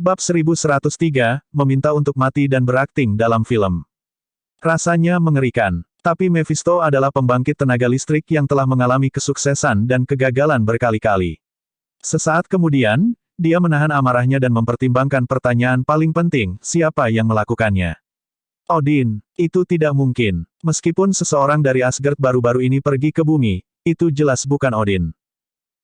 Bab 1103, meminta untuk mati dan berakting dalam film. Rasanya mengerikan. Tapi Mephisto adalah pembangkit tenaga listrik yang telah mengalami kesuksesan dan kegagalan berkali-kali. Sesaat kemudian, dia menahan amarahnya dan mempertimbangkan pertanyaan paling penting, siapa yang melakukannya? Odin, itu tidak mungkin. Meskipun seseorang dari Asgard baru-baru ini pergi ke bumi, itu jelas bukan Odin.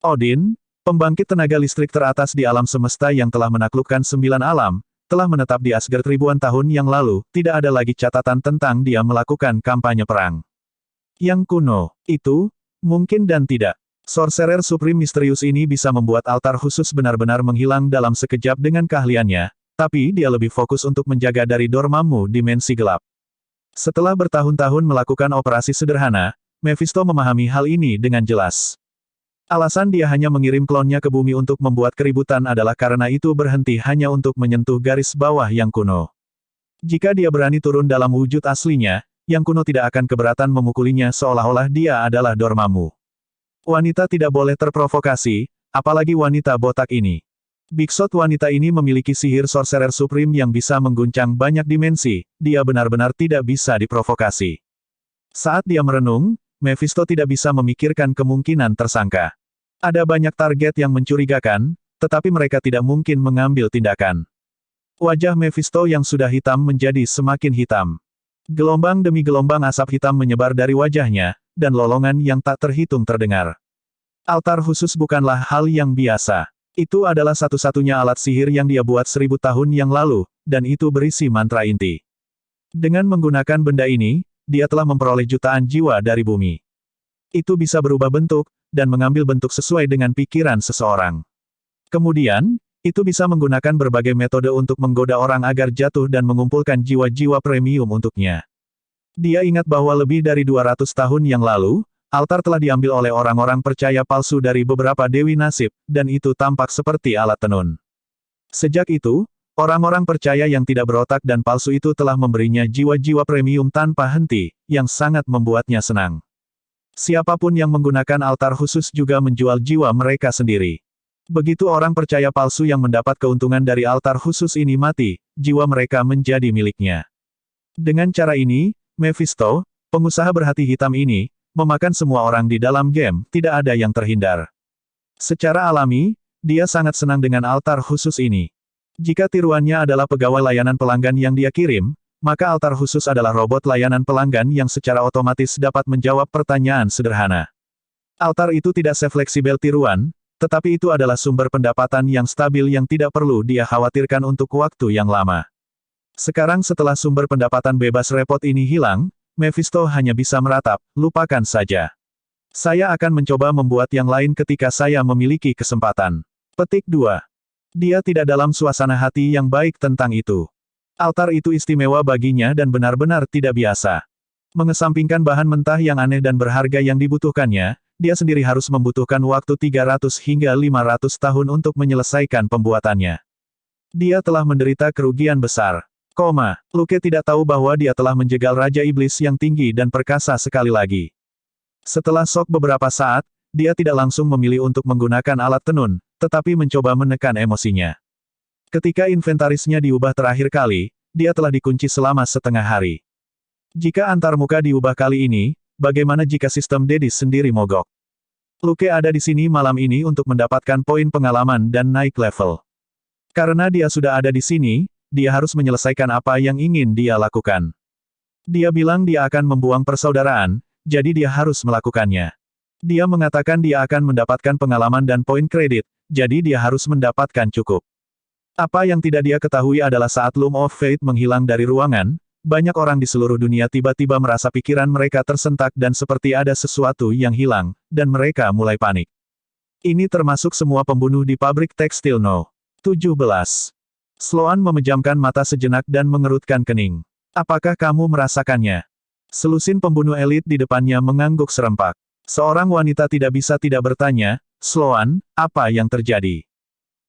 Odin, pembangkit tenaga listrik teratas di alam semesta yang telah menaklukkan 9 alam, telah menetap di Asgard ribuan tahun yang lalu, tidak ada lagi catatan tentang dia melakukan kampanye perang. Yang kuno, itu, mungkin dan tidak. Sorcerer Supreme misterius ini bisa membuat altar khusus benar-benar menghilang dalam sekejap dengan keahliannya, tapi dia lebih fokus untuk menjaga dari Dormammu dimensi gelap. Setelah bertahun-tahun melakukan operasi sederhana, Mephisto memahami hal ini dengan jelas. Alasan dia hanya mengirim klonnya ke bumi untuk membuat keributan adalah karena itu berhenti hanya untuk menyentuh garis bawah yang kuno. Jika dia berani turun dalam wujud aslinya, yang kuno tidak akan keberatan memukulinya seolah-olah dia adalah Dormammu. Wanita tidak boleh terprovokasi, apalagi wanita botak ini. Big Shot wanita ini memiliki sihir Sorcerer Supreme yang bisa mengguncang banyak dimensi, dia benar-benar tidak bisa diprovokasi. Saat dia merenung, Mephisto tidak bisa memikirkan kemungkinan tersangka. Ada banyak target yang mencurigakan, tetapi mereka tidak mungkin mengambil tindakan. Wajah Mephisto yang sudah hitam menjadi semakin hitam. Gelombang demi gelombang asap hitam menyebar dari wajahnya, dan lolongan yang tak terhitung terdengar. Altar khusus bukanlah hal yang biasa. Itu adalah satu-satunya alat sihir yang dia buat 1000 tahun yang lalu, dan itu berisi mantra inti. Dengan menggunakan benda ini, dia telah memperoleh jutaan jiwa dari bumi. Itu bisa berubah bentuk, dan mengambil bentuk sesuai dengan pikiran seseorang. Kemudian, itu bisa menggunakan berbagai metode untuk menggoda orang agar jatuh dan mengumpulkan jiwa-jiwa premium untuknya. Dia ingat bahwa lebih dari 200 tahun yang lalu, altar telah diambil oleh orang-orang percaya palsu dari beberapa dewi nasib, dan itu tampak seperti alat tenun. Sejak itu, orang-orang percaya yang tidak berotak dan palsu itu telah memberinya jiwa-jiwa premium tanpa henti, yang sangat membuatnya senang. Siapapun yang menggunakan altar khusus juga menjual jiwa mereka sendiri. Begitu orang percaya palsu yang mendapat keuntungan dari altar khusus ini mati, jiwa mereka menjadi miliknya. Dengan cara ini, Mephisto, pengusaha berhati hitam ini, memakan semua orang di dalam game, tidak ada yang terhindar. Secara alami, dia sangat senang dengan altar khusus ini. Jika tiruannya adalah pegawai layanan pelanggan yang dia kirim, maka altar khusus adalah robot layanan pelanggan yang secara otomatis dapat menjawab pertanyaan sederhana. Altar itu tidak sefleksibel tiruan, tetapi itu adalah sumber pendapatan yang stabil yang tidak perlu dia khawatirkan untuk waktu yang lama. Sekarang setelah sumber pendapatan bebas repot ini hilang, Mephisto hanya bisa meratap, lupakan saja. Saya akan mencoba membuat yang lain ketika saya memiliki kesempatan. Petik 2. Dia tidak dalam suasana hati yang baik tentang itu. Altar itu istimewa baginya dan benar-benar tidak biasa. Mengesampingkan bahan mentah yang aneh dan berharga yang dibutuhkannya, dia sendiri harus membutuhkan waktu 300 hingga 500 tahun untuk menyelesaikan pembuatannya. Dia telah menderita kerugian besar. Luke tidak tahu bahwa dia telah menjegal Raja Iblis yang tinggi dan perkasa sekali lagi. Setelah shock beberapa saat, dia tidak langsung memilih untuk menggunakan alat tenun, tetapi mencoba menekan emosinya. Ketika inventarisnya diubah terakhir kali, dia telah dikunci selama setengah hari. Jika antarmuka diubah kali ini, bagaimana jika sistem Dedis sendiri mogok? Luke ada di sini malam ini untuk mendapatkan poin pengalaman dan naik level. Karena dia sudah ada di sini, dia harus menyelesaikan apa yang ingin dia lakukan. Dia bilang dia akan membuang persaudaraan, jadi dia harus melakukannya. Dia mengatakan dia akan mendapatkan pengalaman dan poin kredit, jadi dia harus mendapatkan cukup. Apa yang tidak dia ketahui adalah saat Loom of Fate menghilang dari ruangan, banyak orang di seluruh dunia tiba-tiba merasa pikiran mereka tersentak dan seperti ada sesuatu yang hilang, dan mereka mulai panik. Ini termasuk semua pembunuh di pabrik tekstil No. 17. Sloan memejamkan mata sejenak dan mengerutkan kening. Apakah kamu merasakannya? Selusin pembunuh elit di depannya mengangguk serempak. Seorang wanita tidak bisa tidak bertanya, Sloan, apa yang terjadi?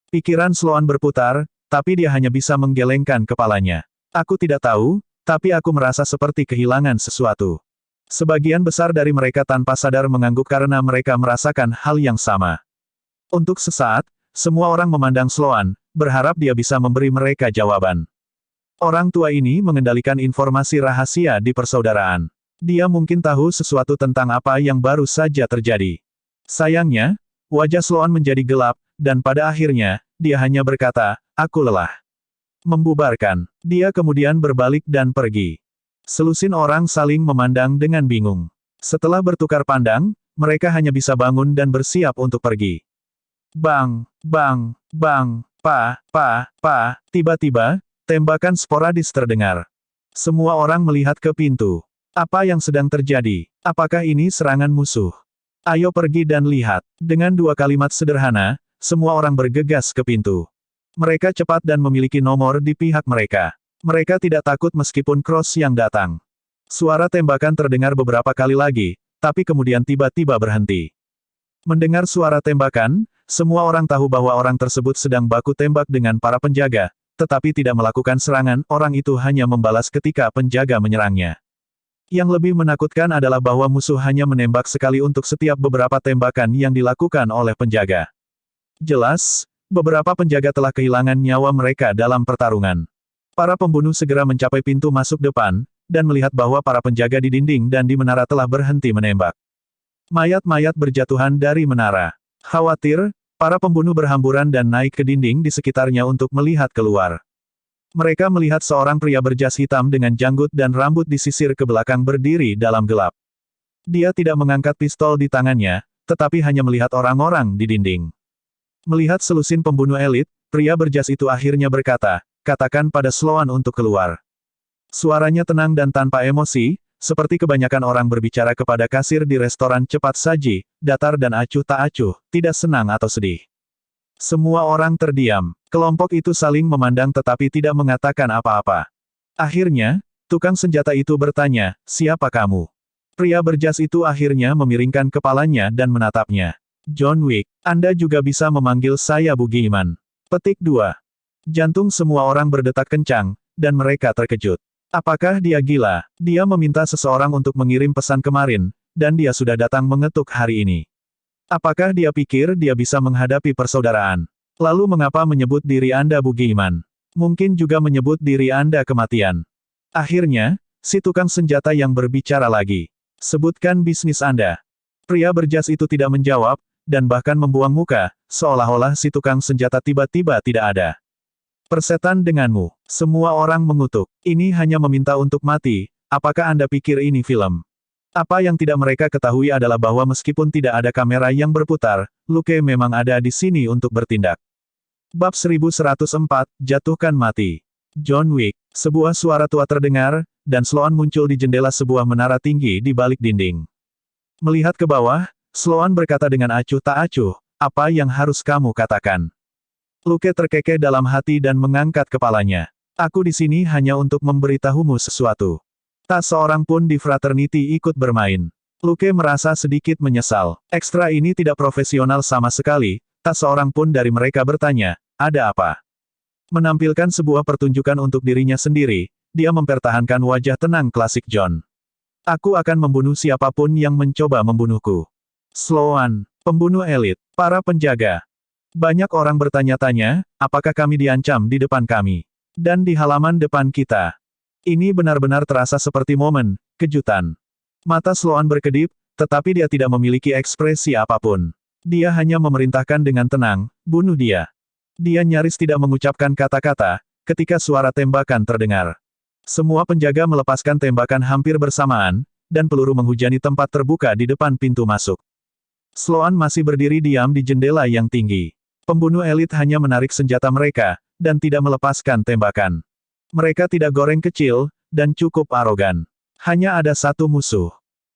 Pikiran Sloan berputar, tapi dia hanya bisa menggelengkan kepalanya. Aku tidak tahu, tapi aku merasa seperti kehilangan sesuatu. Sebagian besar dari mereka tanpa sadar mengangguk karena mereka merasakan hal yang sama. Untuk sesaat, semua orang memandang Sloan, berharap dia bisa memberi mereka jawaban. Orang tua ini mengendalikan informasi rahasia di persaudaraan. Dia mungkin tahu sesuatu tentang apa yang baru saja terjadi. Sayangnya, wajah Sloan menjadi gelap, dan pada akhirnya, dia hanya berkata, "Aku lelah." Membubarkan. Dia kemudian berbalik dan pergi. Selusin orang saling memandang dengan bingung. Setelah bertukar pandang, mereka hanya bisa bangun dan bersiap untuk pergi. Bang, bang, bang, tiba-tiba, tembakan sporadis terdengar. Semua orang melihat ke pintu. Apa yang sedang terjadi? Apakah ini serangan musuh? Ayo pergi dan lihat. Dengan dua kalimat sederhana, semua orang bergegas ke pintu. Mereka cepat dan memiliki nomor di pihak mereka. Mereka tidak takut meskipun Cross yang datang. Suara tembakan terdengar beberapa kali lagi, tapi kemudian tiba-tiba berhenti. Mendengar suara tembakan, semua orang tahu bahwa orang tersebut sedang baku tembak dengan para penjaga, tetapi tidak melakukan serangan, orang itu hanya membalas ketika penjaga menyerangnya. Yang lebih menakutkan adalah bahwa musuh hanya menembak sekali untuk setiap beberapa tembakan yang dilakukan oleh penjaga. Jelas, beberapa penjaga telah kehilangan nyawa mereka dalam pertarungan. Para pembunuh segera mencapai pintu masuk depan, dan melihat bahwa para penjaga di dinding dan di menara telah berhenti menembak. Mayat-mayat berjatuhan dari menara. Khawatir, para pembunuh berhamburan dan naik ke dinding di sekitarnya untuk melihat keluar. Mereka melihat seorang pria berjas hitam dengan janggut dan rambut disisir ke belakang berdiri dalam gelap. Dia tidak mengangkat pistol di tangannya, tetapi hanya melihat orang-orang di dinding. Melihat selusin pembunuh elit, pria berjas itu akhirnya berkata, "Katakan pada Sloan untuk keluar." Suaranya tenang dan tanpa emosi, seperti kebanyakan orang berbicara kepada kasir di restoran cepat saji, datar dan acuh tak acuh, tidak senang atau sedih. Semua orang terdiam. Kelompok itu saling memandang tetapi tidak mengatakan apa-apa. Akhirnya, tukang senjata itu bertanya, "Siapa kamu?" Pria berjas itu akhirnya memiringkan kepalanya dan menatapnya. "John Wick, Anda juga bisa memanggil saya Bugiman." Petik 2. Jantung semua orang berdetak kencang, dan mereka terkejut. Apakah dia gila? Dia meminta seseorang untuk mengirim pesan kemarin, dan dia sudah datang mengetuk hari ini. Apakah dia pikir dia bisa menghadapi persaudaraan? Lalu mengapa menyebut diri Anda Bugiman? Mungkin juga menyebut diri Anda kematian. Akhirnya, si tukang senjata yang berbicara lagi. "Sebutkan bisnis Anda." Pria berjas itu tidak menjawab, dan bahkan membuang muka, seolah-olah si tukang senjata tiba-tiba tidak ada. "Persetan denganmu." Semua orang mengutuk. Ini hanya meminta untuk mati. Apakah Anda pikir ini film? Apa yang tidak mereka ketahui adalah bahwa meskipun tidak ada kamera yang berputar, Luke memang ada di sini untuk bertindak. Bab 1104, Jatuhkan Mati. John Wick. Sebuah suara tua terdengar, dan Sloan muncul di jendela sebuah menara tinggi di balik dinding. Melihat ke bawah, Sloan berkata dengan acuh tak acuh, "Apa yang harus kamu katakan?" Luke terkekeh dalam hati dan mengangkat kepalanya. "Aku di sini hanya untuk memberitahumu sesuatu." Tak seorang pun di fraternity ikut bermain. Luke merasa sedikit menyesal. Ekstra ini tidak profesional sama sekali, tak seorang pun dari mereka bertanya, "Ada apa?" Menampilkan sebuah pertunjukan untuk dirinya sendiri, dia mempertahankan wajah tenang klasik John. "Aku akan membunuh siapapun yang mencoba membunuhku." Sloan, pembunuh elit, para penjaga. Banyak orang bertanya-tanya, apakah kami diancam di depan kami? Dan di halaman depan kita. Ini benar-benar terasa seperti momen kejutan. Mata Sloan berkedip, tetapi dia tidak memiliki ekspresi apapun. Dia hanya memerintahkan dengan tenang, "Bunuh dia." Dia nyaris tidak mengucapkan kata-kata, ketika suara tembakan terdengar. Semua penjaga melepaskan tembakan hampir bersamaan, dan peluru menghujani tempat terbuka di depan pintu masuk. Sloan masih berdiri diam di jendela yang tinggi. Pembunuh elit hanya menarik senjata mereka, dan tidak melepaskan tembakan. Mereka tidak goreng kecil, dan cukup arogan. Hanya ada satu musuh.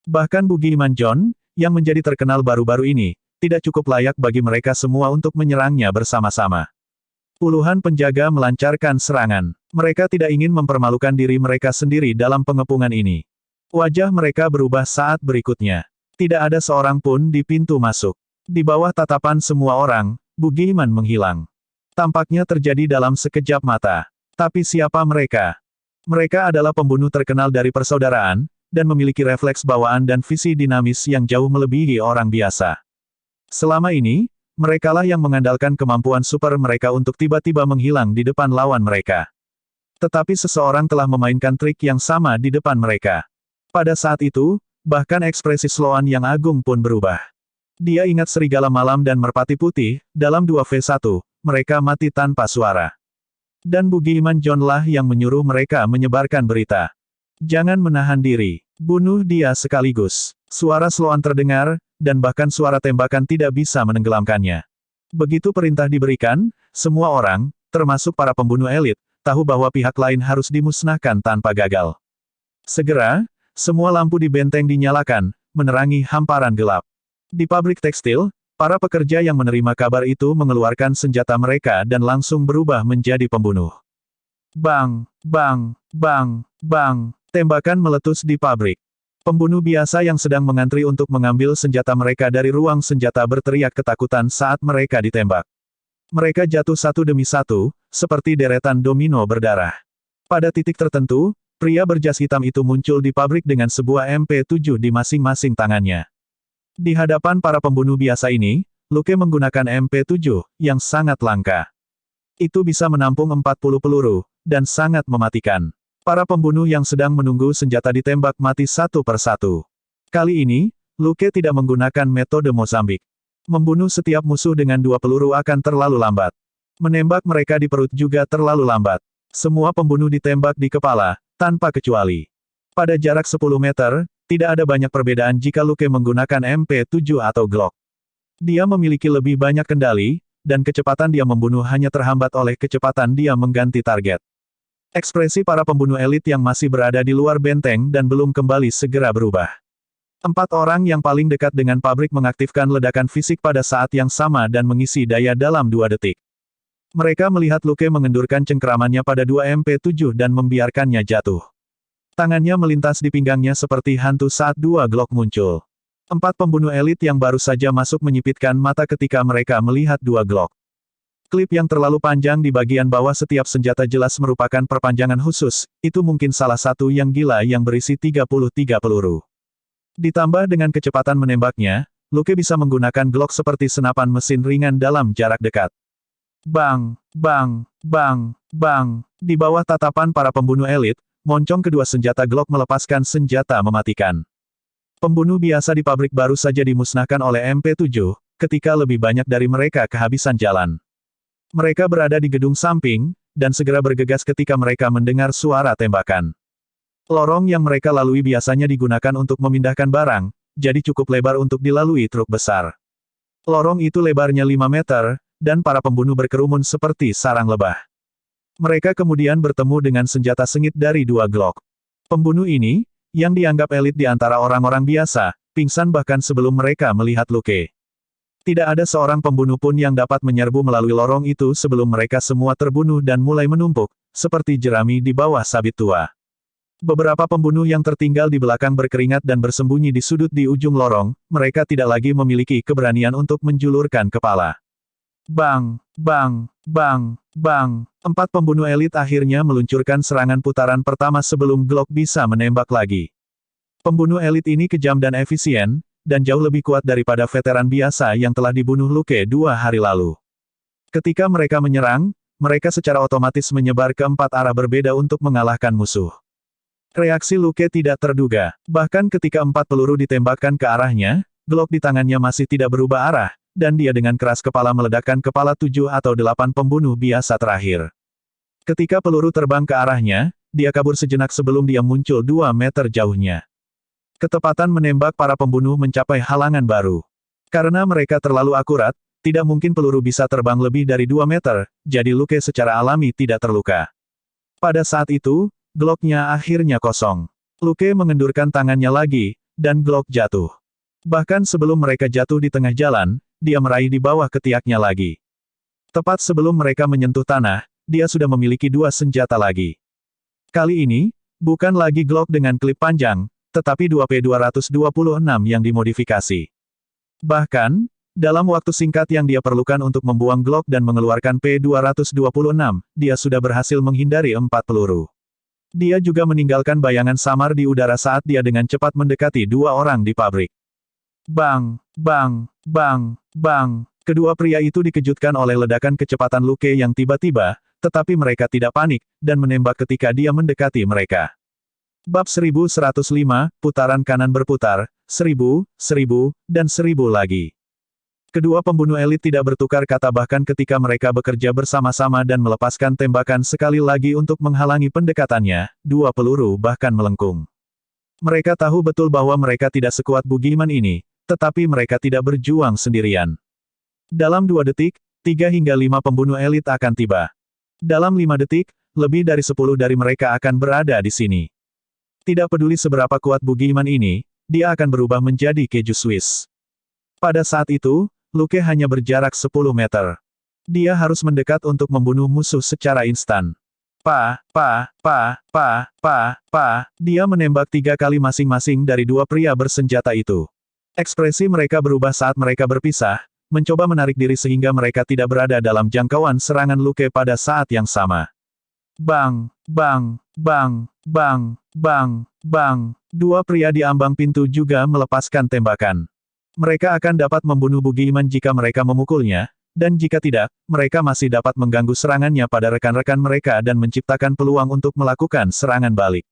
Bahkan Bugiman John, yang menjadi terkenal baru-baru ini, tidak cukup layak bagi mereka semua untuk menyerangnya bersama-sama. Puluhan penjaga melancarkan serangan. Mereka tidak ingin mempermalukan diri mereka sendiri dalam pengepungan ini. Wajah mereka berubah saat berikutnya. Tidak ada seorang pun di pintu masuk. Di bawah tatapan semua orang, Bugiman menghilang. Tampaknya terjadi dalam sekejap mata. Tapi siapa mereka? Mereka adalah pembunuh terkenal dari persaudaraan, dan memiliki refleks bawaan dan visi dinamis yang jauh melebihi orang biasa. Selama ini, merekalah yang mengandalkan kemampuan super mereka untuk tiba-tiba menghilang di depan lawan mereka. Tetapi seseorang telah memainkan trik yang sama di depan mereka. Pada saat itu, bahkan ekspresi Sloan yang agung pun berubah. Dia ingat serigala malam dan merpati putih, dalam 2v1, mereka mati tanpa suara. Dan Bugiman John lah yang menyuruh mereka menyebarkan berita. Jangan menahan diri. Bunuh dia sekaligus. Suara Sloan terdengar, dan bahkan suara tembakan tidak bisa menenggelamkannya. Begitu perintah diberikan, semua orang, termasuk para pembunuh elit, tahu bahwa pihak lain harus dimusnahkan tanpa gagal. Segera, semua lampu di benteng dinyalakan, menerangi hamparan gelap. Di pabrik tekstil, para pekerja yang menerima kabar itu mengeluarkan senjata mereka dan langsung berubah menjadi pembunuh. Bang, bang, bang, bang, tembakan meletus di pabrik. Pembunuh biasa yang sedang mengantri untuk mengambil senjata mereka dari ruang senjata berteriak ketakutan saat mereka ditembak. Mereka jatuh satu demi satu, seperti deretan domino berdarah. Pada titik tertentu, pria berjas hitam itu muncul di pabrik dengan sebuah MP7 di masing-masing tangannya. Di hadapan para pembunuh biasa ini, Luke menggunakan MP7, yang sangat langka. Itu bisa menampung 40 peluru, dan sangat mematikan. Para pembunuh yang sedang menunggu senjata ditembak mati satu persatu. Kali ini, Luke tidak menggunakan metode Mozambik. Membunuh setiap musuh dengan 2 peluru akan terlalu lambat. Menembak mereka di perut juga terlalu lambat. Semua pembunuh ditembak di kepala, tanpa kecuali. Pada jarak 10 meter, tidak ada banyak perbedaan jika Luke menggunakan MP7 atau Glock. Dia memiliki lebih banyak kendali, dan kecepatan dia membunuh hanya terhambat oleh kecepatan dia mengganti target. Ekspresi para pembunuh elit yang masih berada di luar benteng dan belum kembali segera berubah. 4 orang yang paling dekat dengan pabrik mengaktifkan ledakan fisik pada saat yang sama dan mengisi daya dalam 2 detik. Mereka melihat Luke mengendurkan cengkeramannya pada 2 MP7 dan membiarkannya jatuh. Tangannya melintas di pinggangnya seperti hantu saat 2 Glock muncul. 4 pembunuh elit yang baru saja masuk menyipitkan mata ketika mereka melihat 2 Glock. Klip yang terlalu panjang di bagian bawah setiap senjata jelas merupakan perpanjangan khusus, itu mungkin salah satu yang gila yang berisi 33 peluru. Ditambah dengan kecepatan menembaknya, Luke bisa menggunakan Glock seperti senapan mesin ringan dalam jarak dekat. Bang, bang, bang, bang. Di bawah tatapan para pembunuh elit, moncong kedua senjata Glock melepaskan senjata mematikan. Pembunuh biasa di pabrik baru saja dimusnahkan oleh MP7, ketika lebih banyak dari mereka kehabisan jalan. Mereka berada di gedung samping, dan segera bergegas ketika mereka mendengar suara tembakan. Lorong yang mereka lalui biasanya digunakan untuk memindahkan barang, jadi cukup lebar untuk dilalui truk besar. Lorong itu lebarnya 5 meter, dan para pembunuh berkerumun seperti sarang lebah. Mereka kemudian bertemu dengan senjata sengit dari 2 Glock. Pembunuh ini, yang dianggap elit di antara orang-orang biasa, pingsan bahkan sebelum mereka melihat Luke. Tidak ada seorang pembunuh pun yang dapat menyerbu melalui lorong itu sebelum mereka semua terbunuh dan mulai menumpuk, seperti jerami di bawah sabit tua. Beberapa pembunuh yang tertinggal di belakang berkeringat dan bersembunyi di sudut di ujung lorong, mereka tidak lagi memiliki keberanian untuk menjulurkan kepala. Bang, bang, bang, bang. 4 pembunuh elit akhirnya meluncurkan serangan putaran pertama sebelum Glock bisa menembak lagi. Pembunuh elit ini kejam dan efisien, dan jauh lebih kuat daripada veteran biasa yang telah dibunuh Luke 2 hari lalu. Ketika mereka menyerang, mereka secara otomatis menyebar ke 4 arah berbeda untuk mengalahkan musuh. Reaksi Luke tidak terduga. Bahkan ketika 4 peluru ditembakkan ke arahnya, Glock di tangannya masih tidak berubah arah, dan dia dengan keras kepala meledakkan kepala 7 atau 8 pembunuh biasa terakhir. Ketika peluru terbang ke arahnya, dia kabur sejenak sebelum dia muncul 2 meter jauhnya. Ketepatan menembak para pembunuh mencapai halangan baru. Karena mereka terlalu akurat, tidak mungkin peluru bisa terbang lebih dari 2 meter, jadi Luke secara alami tidak terluka. Pada saat itu, Glock-nya akhirnya kosong. Luke mengendurkan tangannya lagi, dan Glock jatuh. Bahkan sebelum mereka jatuh di tengah jalan, dia meraih di bawah ketiaknya lagi. Tepat sebelum mereka menyentuh tanah, dia sudah memiliki 2 senjata lagi. Kali ini, bukan lagi Glock dengan klip panjang, tetapi 2P226 yang dimodifikasi. Bahkan, dalam waktu singkat yang dia perlukan untuk membuang Glock dan mengeluarkan P226, dia sudah berhasil menghindari 4 peluru. Dia juga meninggalkan bayangan samar di udara saat dia dengan cepat mendekati 2 orang di pabrik. Bang, bang, bang, bang. Kedua pria itu dikejutkan oleh ledakan kecepatan Luke yang tiba-tiba, tetapi mereka tidak panik, dan menembak ketika dia mendekati mereka. Bab 1105, putaran kanan berputar, 1000, 1000, dan 1000 lagi. Kedua pembunuh elit tidak bertukar kata bahkan ketika mereka bekerja bersama-sama dan melepaskan tembakan sekali lagi untuk menghalangi pendekatannya, 2 peluru bahkan melengkung. Mereka tahu betul bahwa mereka tidak sekuat bugiman ini, tetapi mereka tidak berjuang sendirian. Dalam 2 detik, 3 hingga 5 pembunuh elit akan tiba. Dalam 5 detik, lebih dari 10 dari mereka akan berada di sini. Tidak peduli seberapa kuat bugiman ini, dia akan berubah menjadi keju Swiss. Pada saat itu, Luke hanya berjarak 10 meter. Dia harus mendekat untuk membunuh musuh secara instan. Dia menembak 3 kali masing-masing dari 2 pria bersenjata itu. Ekspresi mereka berubah saat mereka berpisah, mencoba menarik diri sehingga mereka tidak berada dalam jangkauan serangan Luke pada saat yang sama. Bang, bang, bang, bang, bang, bang. 2 pria di ambang pintu juga melepaskan tembakan. Mereka akan dapat membunuh bugiman jika mereka memukulnya, dan jika tidak, mereka masih dapat mengganggu serangannya pada rekan-rekan mereka dan menciptakan peluang untuk melakukan serangan balik.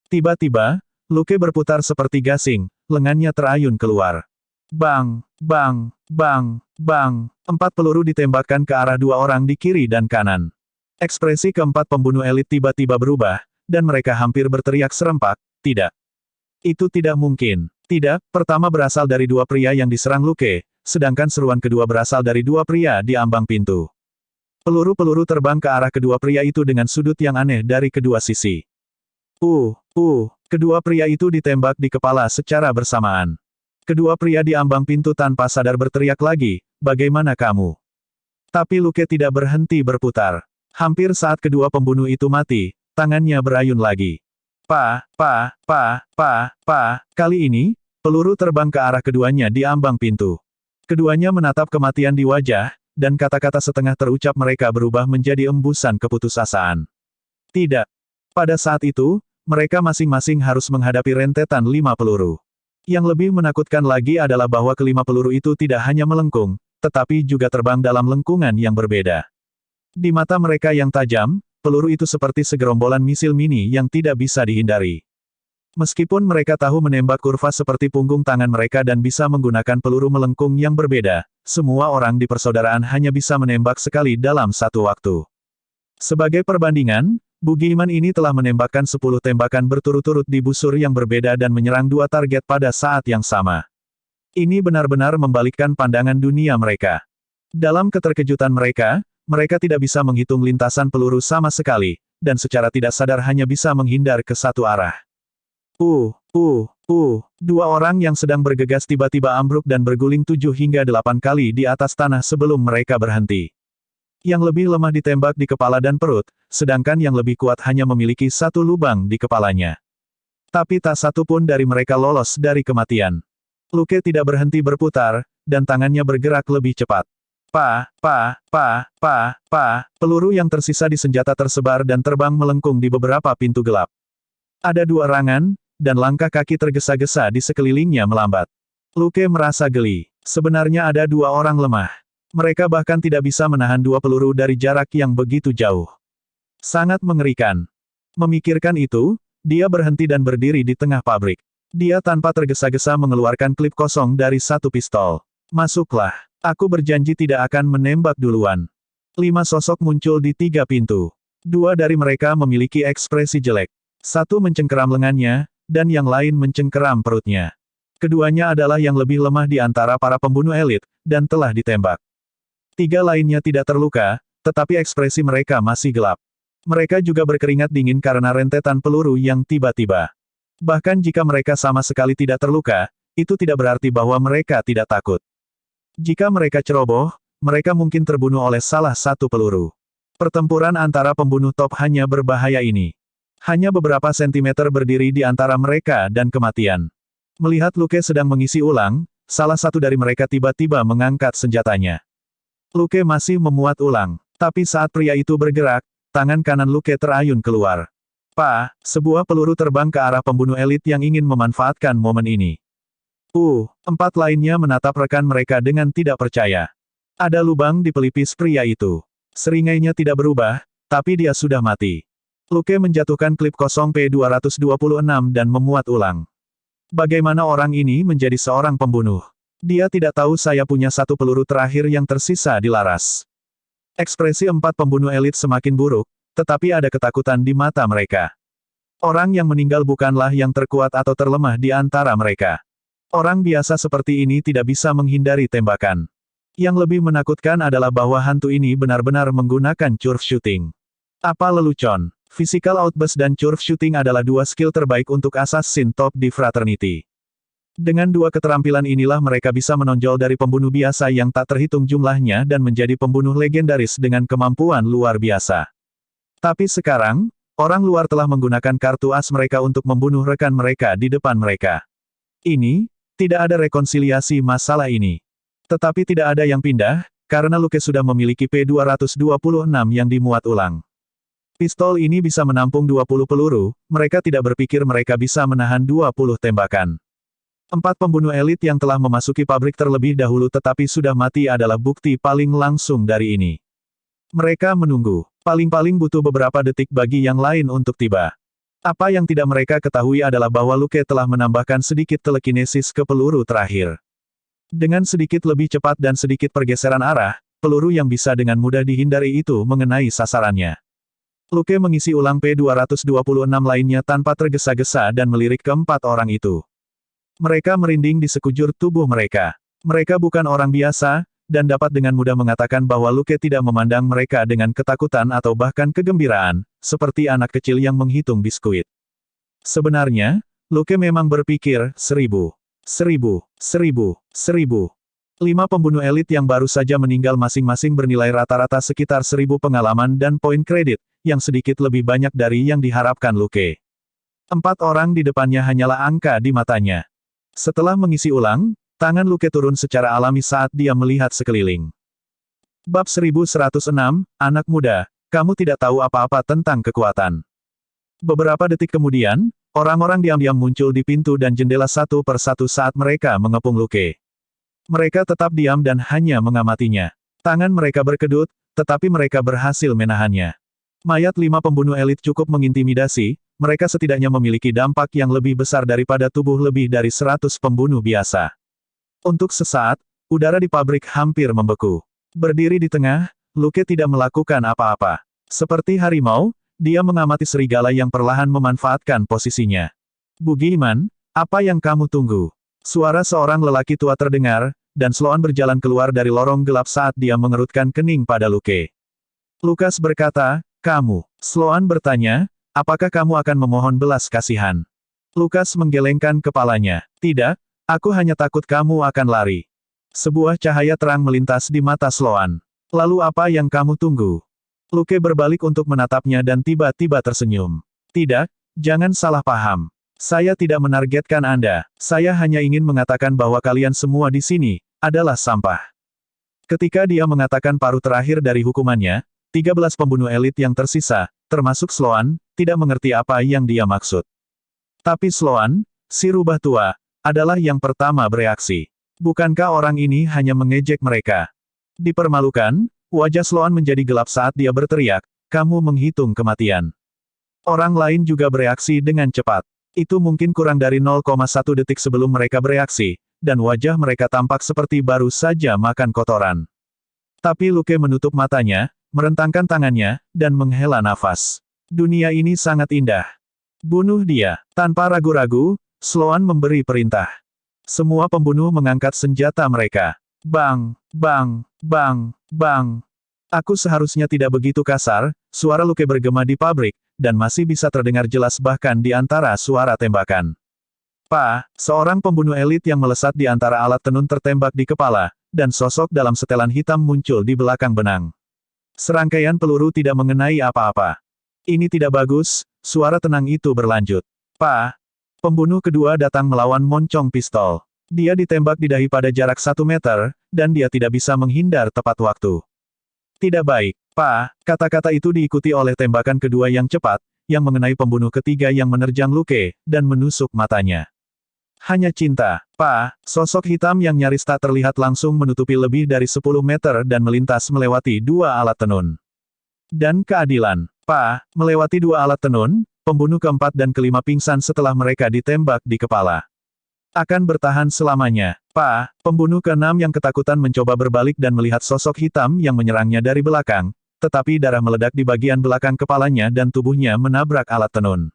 Tiba-tiba, Luke berputar seperti gasing, lengannya terayun keluar. Bang, bang, bang, bang. 4 peluru ditembakkan ke arah 2 orang di kiri dan kanan. Ekspresi keempat pembunuh elit tiba-tiba berubah, dan mereka hampir berteriak serempak, tidak. Itu tidak mungkin. Tidak, pertama berasal dari 2 pria yang diserang Luke, sedangkan seruan kedua berasal dari 2 pria di ambang pintu. Peluru-peluru terbang ke arah kedua pria itu dengan sudut yang aneh dari kedua sisi. Kedua pria itu ditembak di kepala secara bersamaan. Kedua pria di ambang pintu tanpa sadar berteriak lagi, bagaimana kamu? Tapi Luke tidak berhenti berputar. Hampir saat kedua pembunuh itu mati, tangannya berayun lagi. Kali ini, peluru terbang ke arah keduanya di ambang pintu. Keduanya menatap kematian di wajah, dan kata-kata setengah terucap mereka berubah menjadi embusan keputusasaan. Tidak. Pada saat itu, mereka masing-masing harus menghadapi rentetan 5 peluru. Yang lebih menakutkan lagi adalah bahwa kelima peluru itu tidak hanya melengkung, tetapi juga terbang dalam lengkungan yang berbeda. Di mata mereka yang tajam, peluru itu seperti segerombolan misil mini yang tidak bisa dihindari. Meskipun mereka tahu menembak kurva seperti punggung tangan mereka dan bisa menggunakan peluru melengkung yang berbeda, semua orang di persaudaraan hanya bisa menembak sekali dalam satu waktu. Sebagai perbandingan, bugiman ini telah menembakkan 10 tembakan berturut-turut di busur yang berbeda dan menyerang 2 target pada saat yang sama. Ini benar-benar membalikkan pandangan dunia mereka. Dalam keterkejutan mereka tidak bisa menghitung lintasan peluru sama sekali, dan secara tidak sadar hanya bisa menghindar ke satu arah. 2 orang yang sedang bergegas tiba-tiba ambruk dan berguling 7 hingga 8 kali di atas tanah sebelum mereka berhenti. Yang lebih lemah ditembak di kepala dan perut, sedangkan yang lebih kuat hanya memiliki 1 lubang di kepalanya. Tapi tak satu pun dari mereka lolos dari kematian. Luke tidak berhenti berputar, dan tangannya bergerak lebih cepat. Peluru yang tersisa di senjata tersebar dan terbang melengkung di beberapa pintu gelap. Ada 2 erangan, dan langkah kaki tergesa-gesa di sekelilingnya melambat. Luke merasa geli. Sebenarnya ada 2 orang lemah. Mereka bahkan tidak bisa menahan 2 peluru dari jarak yang begitu jauh. Sangat mengerikan. Memikirkan itu, dia berhenti dan berdiri di tengah pabrik. Dia tanpa tergesa-gesa mengeluarkan klip kosong dari 1 pistol. Masuklah. Aku berjanji tidak akan menembak duluan. 5 sosok muncul di 3 pintu. 2 dari mereka memiliki ekspresi jelek. 1 mencengkeram lengannya, dan yang lain mencengkeram perutnya. Keduanya adalah yang lebih lemah di antara para pembunuh elit, dan telah ditembak. 3 lainnya tidak terluka, tetapi ekspresi mereka masih gelap. Mereka juga berkeringat dingin karena rentetan peluru yang tiba-tiba. Bahkan jika mereka sama sekali tidak terluka, itu tidak berarti bahwa mereka tidak takut. Jika mereka ceroboh, mereka mungkin terbunuh oleh salah satu peluru. Pertempuran antara pembunuh top hanya berbahaya ini. Hanya beberapa sentimeter berdiri di antara mereka dan kematian. Melihat Luke sedang mengisi ulang, salah satu dari mereka tiba-tiba mengangkat senjatanya. Luke masih memuat ulang, tapi saat pria itu bergerak, tangan kanan Luke terayun keluar. Sebuah peluru terbang ke arah pembunuh elit yang ingin memanfaatkan momen ini. 4 lainnya menatap rekan mereka dengan tidak percaya. Ada lubang di pelipis pria itu. Seringainya tidak berubah, tapi dia sudah mati. Luke menjatuhkan klip kosong P-226 dan memuat ulang. Bagaimana orang ini menjadi seorang pembunuh? Dia tidak tahu saya punya satu peluru terakhir yang tersisa di laras. Ekspresi empat pembunuh elit semakin buruk, tetapi ada ketakutan di mata mereka. Orang yang meninggal bukanlah yang terkuat atau terlemah di antara mereka. Orang biasa seperti ini tidak bisa menghindari tembakan. Yang lebih menakutkan adalah bahwa hantu ini benar-benar menggunakan curve shooting. Apa lelucon? Physical Outburst dan Curve Shooting adalah dua skill terbaik untuk assassin top di Fraternity. Dengan dua keterampilan inilah mereka bisa menonjol dari pembunuh biasa yang tak terhitung jumlahnya dan menjadi pembunuh legendaris dengan kemampuan luar biasa. Tapi sekarang, orang luar telah menggunakan kartu as mereka untuk membunuh rekan mereka di depan mereka. Ini, tidak ada rekonsiliasi masalah ini. Tetapi tidak ada yang pindah, karena Luke sudah memiliki P-226 yang dimuat ulang. Pistol ini bisa menampung 20 peluru, mereka tidak berpikir mereka bisa menahan 20 tembakan. Empat pembunuh elit yang telah memasuki pabrik terlebih dahulu tetapi sudah mati adalah bukti paling langsung dari ini. Mereka menunggu. Paling-paling butuh beberapa detik bagi yang lain untuk tiba. Apa yang tidak mereka ketahui adalah bahwa Luke telah menambahkan sedikit telekinesis ke peluru terakhir. Dengan sedikit lebih cepat dan sedikit pergeseran arah, peluru yang bisa dengan mudah dihindari itu mengenai sasarannya. Luke mengisi ulang P-226 lainnya tanpa tergesa-gesa dan melirik keempat orang itu. Mereka merinding di sekujur tubuh mereka. Mereka bukan orang biasa, dan dapat dengan mudah mengatakan bahwa Luke tidak memandang mereka dengan ketakutan atau bahkan kegembiraan, seperti anak kecil yang menghitung biskuit. Sebenarnya, Luke memang berpikir, 1000. 5 pembunuh elit yang baru saja meninggal masing-masing bernilai rata-rata sekitar 1000 pengalaman dan poin kredit, yang sedikit lebih banyak dari yang diharapkan Luke. 4 orang di depannya hanyalah angka di matanya. Setelah mengisi ulang, tangan Luke turun secara alami saat dia melihat sekeliling. Bab 1106, Anak Muda, kamu tidak tahu apa-apa tentang kekuatan. Beberapa detik kemudian, orang-orang diam-diam muncul di pintu dan jendela satu per satu saat mereka mengepung Luke. Mereka tetap diam dan hanya mengamatinya. Tangan mereka berkedut, tetapi mereka berhasil menahannya. Mayat 5 pembunuh elit cukup mengintimidasi, mereka setidaknya memiliki dampak yang lebih besar daripada tubuh lebih dari 100 pembunuh biasa. Untuk sesaat, udara di pabrik hampir membeku. Berdiri di tengah, Luke tidak melakukan apa-apa. Seperti harimau, dia mengamati serigala yang perlahan memanfaatkan posisinya. Bugiman, apa yang kamu tunggu? Suara seorang lelaki tua terdengar, dan Sloan berjalan keluar dari lorong gelap saat dia mengerutkan kening pada Luke. Lukas berkata, kamu. Sloan bertanya, apakah kamu akan memohon belas kasihan? Lukas menggelengkan kepalanya. Tidak, aku hanya takut kamu akan lari. Sebuah cahaya terang melintas di mata Sloan. Lalu apa yang kamu tunggu? Luke berbalik untuk menatapnya dan tiba-tiba tersenyum. Tidak, jangan salah paham. Saya tidak menargetkan Anda. Saya hanya ingin mengatakan bahwa kalian semua di sini adalah sampah. Ketika dia mengatakan paruh terakhir dari hukumannya, 13 pembunuh elit yang tersisa, termasuk Sloan, tidak mengerti apa yang dia maksud. Tapi Sloan, si rubah tua, adalah yang pertama bereaksi. Bukankah orang ini hanya mengejek mereka? Dipermalukan, wajah Sloan menjadi gelap saat dia berteriak, kamu menghitung kematian. Orang lain juga bereaksi dengan cepat. Itu mungkin kurang dari 0,1 detik sebelum mereka bereaksi, dan wajah mereka tampak seperti baru saja makan kotoran. Tapi Luke menutup matanya, merentangkan tangannya, dan menghela nafas. Dunia ini sangat indah. Bunuh dia. Tanpa ragu-ragu, Sloan memberi perintah. Semua pembunuh mengangkat senjata mereka. Bang, bang, bang, bang. Aku seharusnya tidak begitu kasar, suara Luke bergema di pabrik, dan masih bisa terdengar jelas bahkan di antara suara tembakan. Seorang pembunuh elit yang melesat di antara alat tenun tertembak di kepala, dan sosok dalam setelan hitam muncul di belakang benang. Serangkaian peluru tidak mengenai apa-apa. Ini tidak bagus, suara tenang itu berlanjut. Pembunuh kedua datang melawan moncong pistol. Dia ditembak di dahi pada jarak 1 meter, dan dia tidak bisa menghindar tepat waktu. Tidak baik, kata-kata itu diikuti oleh tembakan kedua yang cepat, yang mengenai pembunuh ketiga yang menerjang Luke, dan menusuk matanya. Hanya cinta. Pak, sosok hitam yang nyaris tak terlihat langsung menutupi lebih dari 10 meter dan melintas melewati dua alat tenun. Dan keadilan. Pak, melewati dua alat tenun, pembunuh keempat dan kelima pingsan setelah mereka ditembak di kepala. Akan bertahan selamanya. Pak, pembunuh keenam yang ketakutan mencoba berbalik dan melihat sosok hitam yang menyerangnya dari belakang, tetapi darah meledak di bagian belakang kepalanya dan tubuhnya menabrak alat tenun.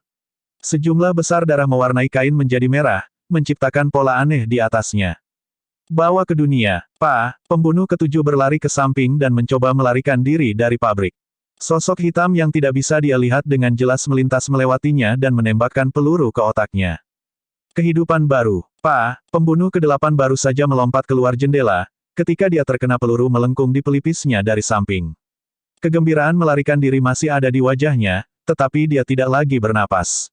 Sejumlah besar darah mewarnai kain menjadi merah, menciptakan pola aneh di atasnya. Bawa ke dunia. Pak, pembunuh ketujuh berlari ke samping dan mencoba melarikan diri dari pabrik. Sosok hitam yang tidak bisa dia lihat dengan jelas melintas melewatinya dan menembakkan peluru ke otaknya. Kehidupan baru. Pak, pembunuh ke-8 baru saja melompat keluar jendela, ketika dia terkena peluru melengkung di pelipisnya dari samping. Kegembiraan melarikan diri masih ada di wajahnya, tetapi dia tidak lagi bernapas.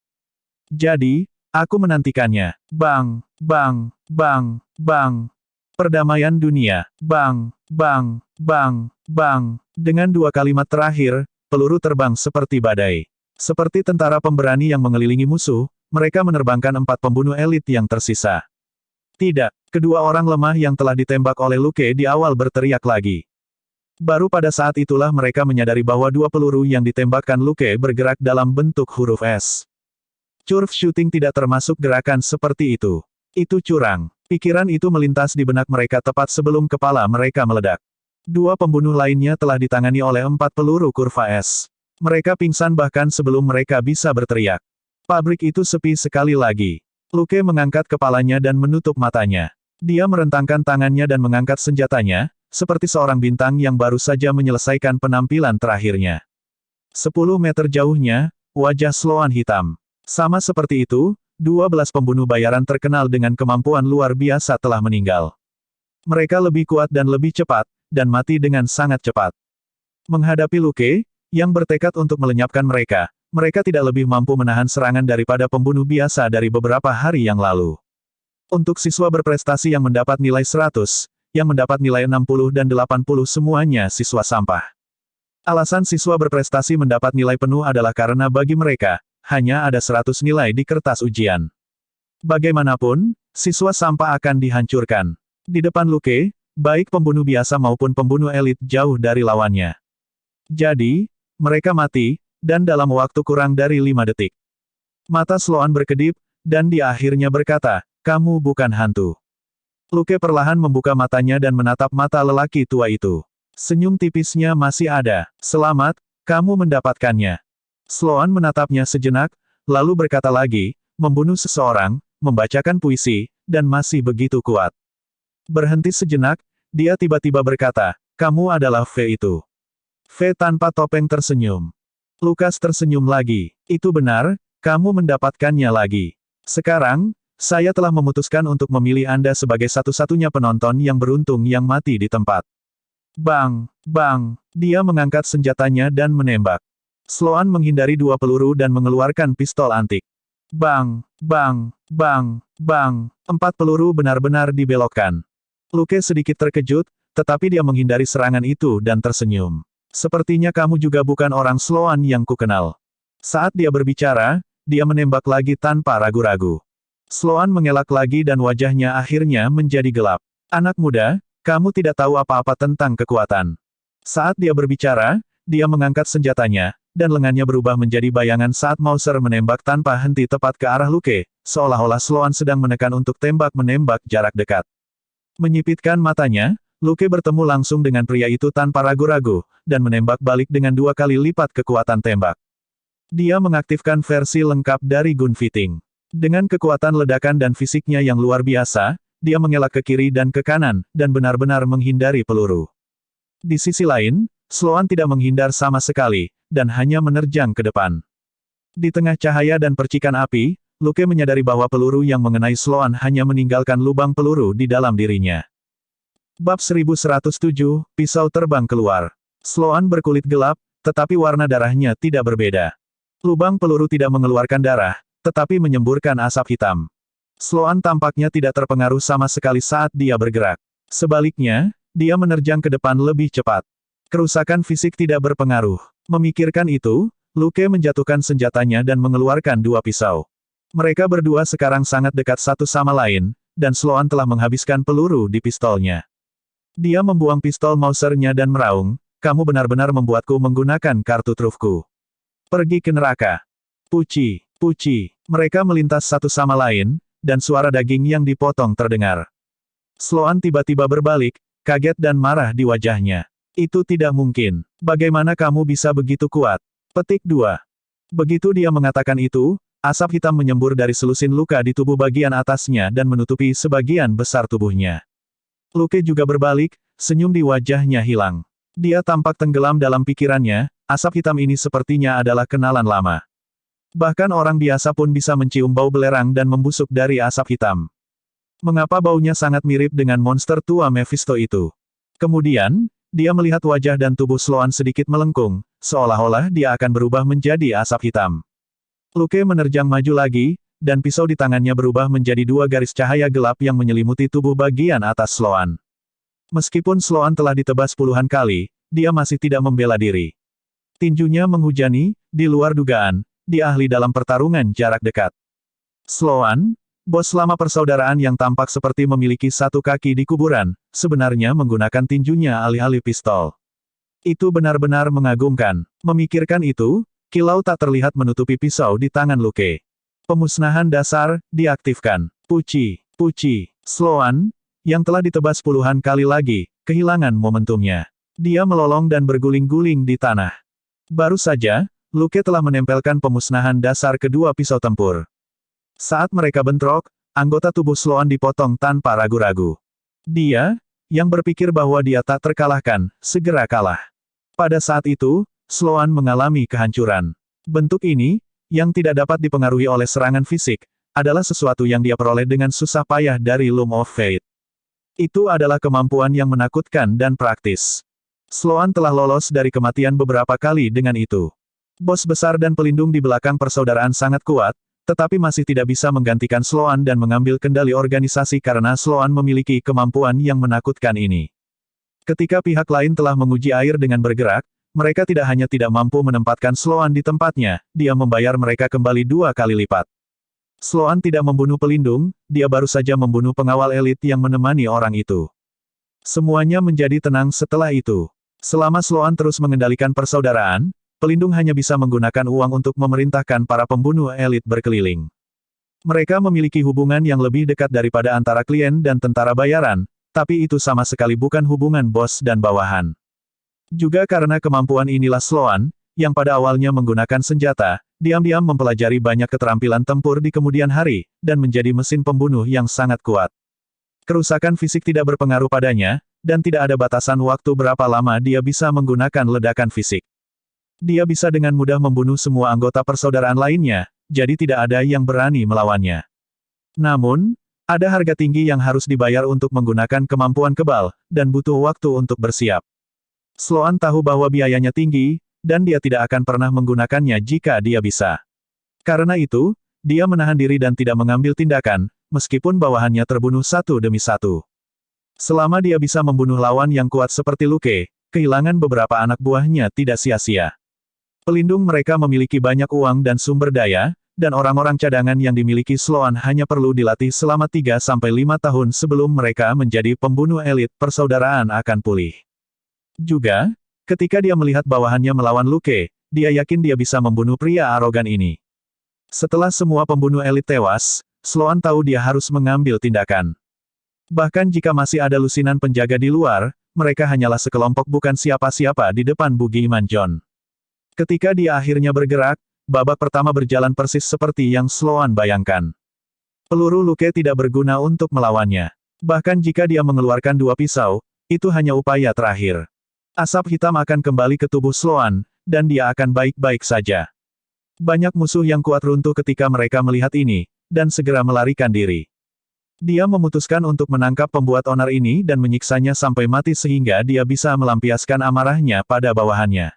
Jadi, aku menantikannya. Bang, bang, bang, bang. Perdamaian dunia. Bang, bang, bang, bang. Dengan dua kalimat terakhir, peluru terbang seperti badai. Seperti tentara pemberani yang mengelilingi musuh, mereka menerbangkan 4 pembunuh elit yang tersisa. Tidak, kedua orang lemah yang telah ditembak oleh Luke di awal berteriak lagi. Baru pada saat itulah mereka menyadari bahwa dua peluru yang ditembakkan Luke bergerak dalam bentuk huruf S. Curve shooting tidak termasuk gerakan seperti itu. Itu curang. Pikiran itu melintas di benak mereka tepat sebelum kepala mereka meledak. Dua pembunuh lainnya telah ditangani oleh 4 peluru kurva S. Mereka pingsan bahkan sebelum mereka bisa berteriak. Pabrik itu sepi sekali lagi. Luke mengangkat kepalanya dan menutup matanya. Dia merentangkan tangannya dan mengangkat senjatanya, seperti seorang bintang yang baru saja menyelesaikan penampilan terakhirnya. 10 meter jauhnya, wajah Sloan hitam. Sama seperti itu, 12 pembunuh bayaran terkenal dengan kemampuan luar biasa telah meninggal. Mereka lebih kuat dan lebih cepat, dan mati dengan sangat cepat. Menghadapi Luke, yang bertekad untuk melenyapkan mereka, mereka tidak lebih mampu menahan serangan daripada pembunuh biasa dari beberapa hari yang lalu. Untuk siswa berprestasi yang mendapat nilai 100, yang mendapat nilai 60 dan 80 semuanya siswa sampah. Alasan siswa berprestasi mendapat nilai penuh adalah karena bagi mereka, hanya ada 100 nilai di kertas ujian. Bagaimanapun, siswa sampah akan dihancurkan. Di depan Luke, baik pembunuh biasa maupun pembunuh elit jauh dari lawannya. Jadi, mereka mati, dan dalam waktu kurang dari 5 detik. Mata Sloan berkedip, dan dia akhirnya berkata, "Kamu bukan hantu." Luke perlahan membuka matanya dan menatap mata lelaki tua itu. Senyum tipisnya masih ada. "Selamat, kamu mendapatkannya." Sloan menatapnya sejenak, lalu berkata lagi, "Membunuh seseorang, membacakan puisi, dan masih begitu kuat." Berhenti sejenak, dia tiba-tiba berkata, "Kamu adalah V itu." V tanpa topeng tersenyum. Lukas tersenyum lagi. "Itu benar, kamu mendapatkannya lagi. Sekarang, saya telah memutuskan untuk memilih Anda sebagai satu-satunya penonton yang beruntung yang mati di tempat." Bang, bang, dia mengangkat senjatanya dan menembak. Sloan menghindari dua peluru dan mengeluarkan pistol antik. Bang, bang, bang, bang, 4 peluru benar-benar dibelokkan. Luke sedikit terkejut, tetapi dia menghindari serangan itu dan tersenyum. "Sepertinya kamu juga bukan orang Sloan yang kukenal." Saat dia berbicara, dia menembak lagi tanpa ragu-ragu. Sloan mengelak lagi dan wajahnya akhirnya menjadi gelap. "Anak muda, kamu tidak tahu apa-apa tentang kekuatan." Saat dia berbicara, dia mengangkat senjatanya, dan lengannya berubah menjadi bayangan saat Mauser menembak tanpa henti tepat ke arah Luke, seolah-olah Sloan sedang menekan untuk tembak-menembak jarak dekat. Menyipitkan matanya, Luke bertemu langsung dengan pria itu tanpa ragu-ragu, dan menembak balik dengan 2 kali lipat kekuatan tembak. Dia mengaktifkan versi lengkap dari gunfighting. Dengan kekuatan ledakan dan fisiknya yang luar biasa, dia mengelak ke kiri dan ke kanan, dan benar-benar menghindari peluru. Di sisi lain, Sloan tidak menghindar sama sekali, dan hanya menerjang ke depan. Di tengah cahaya dan percikan api, Luke menyadari bahwa peluru yang mengenai Sloan hanya meninggalkan lubang peluru di dalam dirinya. Bab 1107, pisau terbang keluar. Sloan berkulit gelap, tetapi warna darahnya tidak berbeda. Lubang peluru tidak mengeluarkan darah, tetapi menyemburkan asap hitam. Sloan tampaknya tidak terpengaruh sama sekali saat dia bergerak. Sebaliknya, dia menerjang ke depan lebih cepat. Kerusakan fisik tidak berpengaruh. Memikirkan itu, Luke menjatuhkan senjatanya dan mengeluarkan 2 pisau. Mereka berdua sekarang sangat dekat satu sama lain, dan Sloan telah menghabiskan peluru di pistolnya. Dia membuang pistol Mauser-nya dan meraung, "Kamu benar-benar membuatku menggunakan kartu trufku. Pergi ke neraka." Puci, puci. Mereka melintas satu sama lain, dan suara daging yang dipotong terdengar. Sloan tiba-tiba berbalik, kaget dan marah di wajahnya. "Itu tidak mungkin. Bagaimana kamu bisa begitu kuat?" Petik 2. Begitu dia mengatakan itu, asap hitam menyembur dari selusin luka di tubuh bagian atasnya dan menutupi sebagian besar tubuhnya. Luke juga berbalik, senyum di wajahnya hilang. Dia tampak tenggelam dalam pikirannya, asap hitam ini sepertinya adalah kenalan lama. Bahkan orang biasa pun bisa mencium bau belerang dan membusuk dari asap hitam. Mengapa baunya sangat mirip dengan monster tua Mephisto itu? Kemudian, dia melihat wajah dan tubuh Sloan sedikit melengkung, seolah-olah dia akan berubah menjadi asap hitam. Luke menerjang maju lagi, dan pisau di tangannya berubah menjadi dua garis cahaya gelap yang menyelimuti tubuh bagian atas Sloan. Meskipun Sloan telah ditebas puluhan kali, dia masih tidak membela diri. Tinjunya menghujani, di luar dugaan, dia ahli dalam pertarungan jarak dekat. Sloan, bos lama persaudaraan yang tampak seperti memiliki satu kaki di kuburan, sebenarnya menggunakan tinjunya alih-alih pistol. Itu benar-benar mengagumkan. Memikirkan itu, kilau tak terlihat menutupi pisau di tangan Luke. Pemusnahan dasar, diaktifkan. Puci, puci. Sloan, yang telah ditebas puluhan kali lagi, kehilangan momentumnya. Dia melolong dan berguling-guling di tanah. Baru saja, Luke telah menempelkan pemusnahan dasar kedua pisau tempur. Saat mereka bentrok, anggota tubuh Sloan dipotong tanpa ragu-ragu. Dia, yang berpikir bahwa dia tak terkalahkan, segera kalah. Pada saat itu, Sloan mengalami kehancuran. Bentuk ini, yang tidak dapat dipengaruhi oleh serangan fisik, adalah sesuatu yang dia peroleh dengan susah payah dari Loom of Fate. Itu adalah kemampuan yang menakutkan dan praktis. Sloan telah lolos dari kematian beberapa kali dengan itu. Bos besar dan pelindung di belakang persaudaraan sangat kuat, tetapi masih tidak bisa menggantikan Sloan dan mengambil kendali organisasi karena Sloan memiliki kemampuan yang menakutkan ini. Ketika pihak lain telah menguji air dengan bergerak, mereka tidak hanya tidak mampu menempatkan Sloan di tempatnya, dia membayar mereka kembali 2 kali lipat. Sloan tidak membunuh pelindung, dia baru saja membunuh pengawal elit yang menemani orang itu. Semuanya menjadi tenang setelah itu. Selama Sloan terus mengendalikan persaudaraan, pelindung hanya bisa menggunakan uang untuk memerintahkan para pembunuh elit berkeliling. Mereka memiliki hubungan yang lebih dekat daripada antara klien dan tentara bayaran, tapi itu sama sekali bukan hubungan bos dan bawahan. Juga karena kemampuan inilah Sloan, yang pada awalnya menggunakan senjata, diam-diam mempelajari banyak keterampilan tempur di kemudian hari, dan menjadi mesin pembunuh yang sangat kuat. Kerusakan fisik tidak berpengaruh padanya, dan tidak ada batasan waktu berapa lama dia bisa menggunakan ledakan fisik. Dia bisa dengan mudah membunuh semua anggota persaudaraan lainnya, jadi tidak ada yang berani melawannya. Namun, ada harga tinggi yang harus dibayar untuk menggunakan kemampuan kebal, dan butuh waktu untuk bersiap. Sloan tahu bahwa biayanya tinggi, dan dia tidak akan pernah menggunakannya jika dia bisa. Karena itu, dia menahan diri dan tidak mengambil tindakan, meskipun bawahannya terbunuh satu demi satu. Selama dia bisa membunuh lawan yang kuat seperti Luke, kehilangan beberapa anak buahnya tidak sia-sia. Pelindung mereka memiliki banyak uang dan sumber daya, dan orang-orang cadangan yang dimiliki Sloan hanya perlu dilatih selama 3-5 tahun sebelum mereka menjadi pembunuh elit persaudaraan akan pulih. Juga, ketika dia melihat bawahannya melawan Luke, dia yakin dia bisa membunuh pria arogan ini. Setelah semua pembunuh elit tewas, Sloan tahu dia harus mengambil tindakan. Bahkan jika masih ada lusinan penjaga di luar, mereka hanyalah sekelompok bukan siapa-siapa di depan Bugiman John. Ketika dia akhirnya bergerak, babak pertama berjalan persis seperti yang Sloan bayangkan. Peluru Luke tidak berguna untuk melawannya. Bahkan jika dia mengeluarkan 2 pisau, itu hanya upaya terakhir. Asap hitam akan kembali ke tubuh Sloan, dan dia akan baik-baik saja. Banyak musuh yang kuat runtuh ketika mereka melihat ini, dan segera melarikan diri. Dia memutuskan untuk menangkap pembuat onar ini dan menyiksanya sampai mati sehingga dia bisa melampiaskan amarahnya pada bawahannya.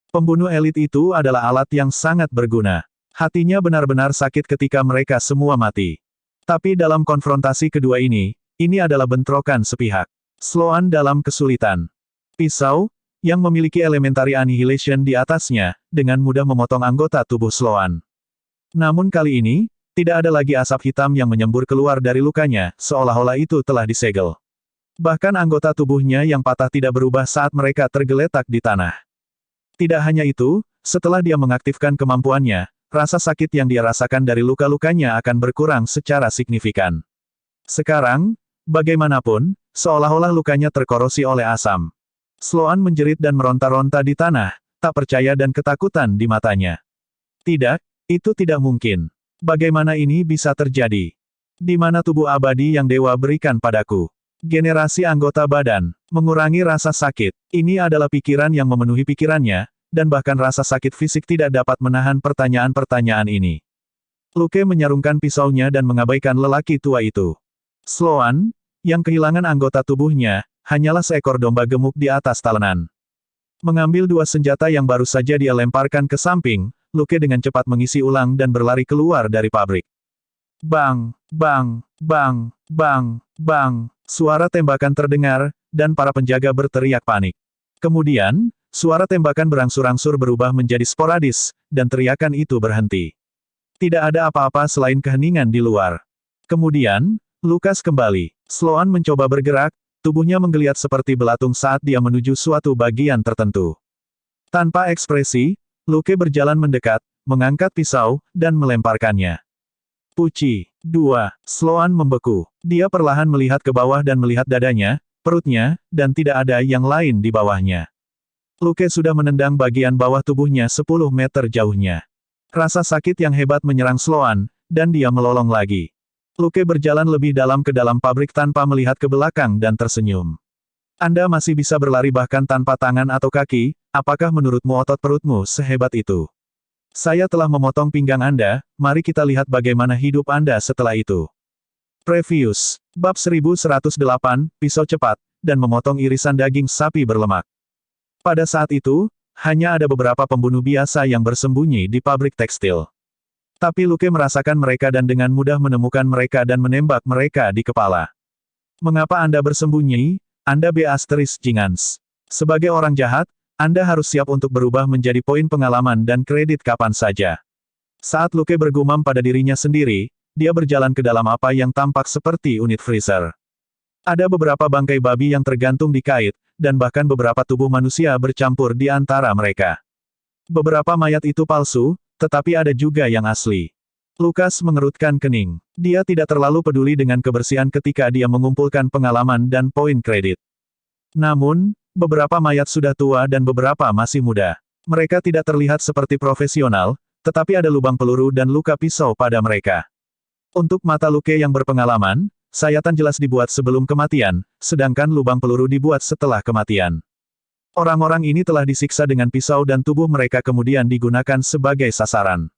Pembunuh elit itu adalah alat yang sangat berguna. Hatinya benar-benar sakit ketika mereka semua mati. Tapi dalam konfrontasi kedua ini adalah bentrokan sepihak. Sloan dalam kesulitan. Pisau, yang memiliki elementary annihilation di atasnya, dengan mudah memotong anggota tubuh Sloan. Namun kali ini, Tidak ada lagi asap hitam yang menyembur keluar dari lukanya, seolah-olah itu telah disegel. Bahkan anggota tubuhnya yang patah tidak berubah saat mereka tergeletak di tanah. Tidak hanya itu, setelah dia mengaktifkan kemampuannya, rasa sakit yang dia rasakan dari luka-lukanya akan berkurang secara signifikan. Sekarang, bagaimanapun, seolah-olah lukanya terkorosi oleh asam. Sloan menjerit dan meronta-ronta di tanah, tak percaya dan ketakutan di matanya. Tidak, itu tidak mungkin. Bagaimana ini bisa terjadi? Di mana tubuh abadi yang dewa berikan padaku? Generasi anggota badan, mengurangi rasa sakit. Ini adalah pikiran yang memenuhi pikirannya, dan bahkan rasa sakit fisik tidak dapat menahan pertanyaan-pertanyaan ini. Luke menyarungkan pisaunya dan mengabaikan lelaki tua itu. Sloan, yang kehilangan anggota tubuhnya, hanyalah seekor domba gemuk di atas talenan. Mengambil dua senjata yang baru saja dia lemparkan ke samping, Luke dengan cepat mengisi ulang dan berlari keluar dari pabrik. Bang, bang, bang, bang, bang, suara tembakan terdengar, dan para penjaga berteriak panik. Kemudian, suara tembakan berangsur-angsur berubah menjadi sporadis, dan teriakan itu berhenti. Tidak ada apa-apa selain keheningan di luar. Kemudian, Lukas kembali. Sloan mencoba bergerak, tubuhnya menggeliat seperti belatung saat dia menuju suatu bagian tertentu. Tanpa ekspresi, Luke berjalan mendekat, mengangkat pisau, dan melemparkannya. Puci. 2. Sloan membeku. Dia perlahan melihat ke bawah dan melihat dadanya, perutnya, dan tidak ada yang lain di bawahnya. Luke sudah menendang bagian bawah tubuhnya 10 meter jauhnya. Rasa sakit yang hebat menyerang Sloan, dan dia melolong lagi. Luke berjalan lebih dalam ke dalam pabrik tanpa melihat ke belakang dan tersenyum. Anda masih bisa berlari bahkan tanpa tangan atau kaki, apakah menurutmu otot perutmu sehebat itu? Saya telah memotong pinggang Anda, mari kita lihat bagaimana hidup Anda setelah itu. Previous. Bab 1108, pisau cepat, dan memotong irisan daging sapi berlemak. Pada saat itu, hanya ada beberapa pembunuh biasa yang bersembunyi di pabrik tekstil. Tapi Luke merasakan mereka dan dengan mudah menemukan mereka dan menembak mereka di kepala. Mengapa Anda bersembunyi? Anda Jingans. Sebagai orang jahat, Anda harus siap untuk berubah menjadi poin pengalaman dan kredit kapan saja. Saat Luke bergumam pada dirinya sendiri, dia berjalan ke dalam apa yang tampak seperti unit freezer. Ada beberapa bangkai babi yang tergantung di kait, dan bahkan beberapa tubuh manusia bercampur di antara mereka. Beberapa mayat itu palsu, tetapi ada juga yang asli. Lukas mengerutkan kening. Dia tidak terlalu peduli dengan kebersihan ketika dia mengumpulkan pengalaman dan poin kredit. Namun, beberapa mayat sudah tua dan beberapa masih muda. Mereka tidak terlihat seperti profesional, tetapi ada lubang peluru dan luka pisau pada mereka. Untuk mata Luke yang berpengalaman, sayatan jelas dibuat sebelum kematian, sedangkan lubang peluru dibuat setelah kematian. Orang-orang ini telah disiksa dengan pisau dan tubuh mereka kemudian digunakan sebagai sasaran.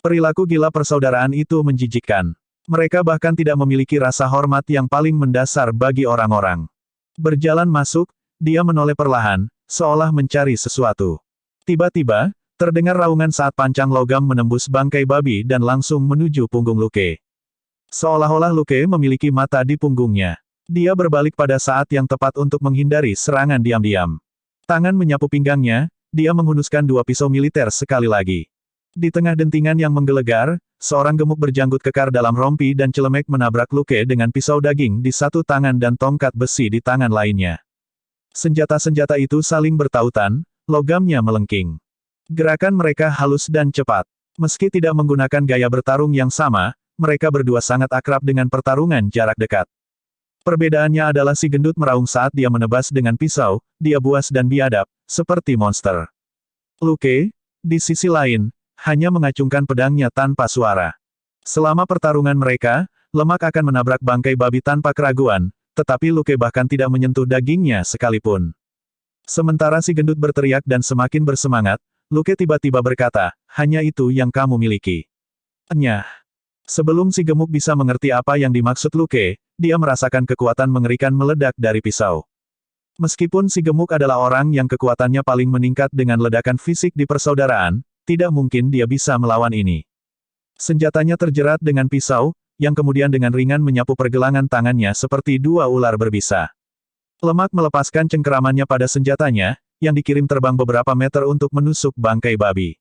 Perilaku gila persaudaraan itu menjijikkan. Mereka bahkan tidak memiliki rasa hormat yang paling mendasar bagi orang-orang. Berjalan masuk, dia menoleh perlahan, seolah mencari sesuatu. Tiba-tiba, terdengar raungan saat pancang logam menembus bangkai babi dan langsung menuju punggung Luke. Seolah-olah Luke memiliki mata di punggungnya. Dia berbalik pada saat yang tepat untuk menghindari serangan diam-diam. Tangan menyapu pinggangnya, dia menghunuskan dua pisau militer sekali lagi. Di tengah dentingan yang menggelegar, seorang gemuk berjanggut kekar dalam rompi dan celemek menabrak Luke dengan pisau daging di satu tangan dan tongkat besi di tangan lainnya. Senjata-senjata itu saling bertautan, logamnya melengking. Gerakan mereka halus dan cepat. Meski tidak menggunakan gaya bertarung yang sama, mereka berdua sangat akrab dengan pertarungan jarak dekat. Perbedaannya adalah si gendut meraung saat dia menebas dengan pisau, dia buas dan biadab, seperti monster. Luke, di sisi lain, hanya mengacungkan pedangnya tanpa suara. Selama pertarungan mereka, lemak akan menabrak bangkai babi tanpa keraguan, tetapi Luke bahkan tidak menyentuh dagingnya sekalipun. Sementara si gendut berteriak dan semakin bersemangat, Luke tiba-tiba berkata, hanya itu yang kamu miliki. Nyah. Sebelum si gemuk bisa mengerti apa yang dimaksud Luke, dia merasakan kekuatan mengerikan meledak dari pisau. Meskipun si gemuk adalah orang yang kekuatannya paling meningkat dengan ledakan fisik di persaudaraan, tidak mungkin dia bisa melawan ini. Senjatanya terjerat dengan pisau, yang kemudian dengan ringan menyapu pergelangan tangannya seperti dua ular berbisa. Lemak melepaskan cengkeramannya pada senjatanya, yang dikirim terbang beberapa meter untuk menusuk bangkai babi.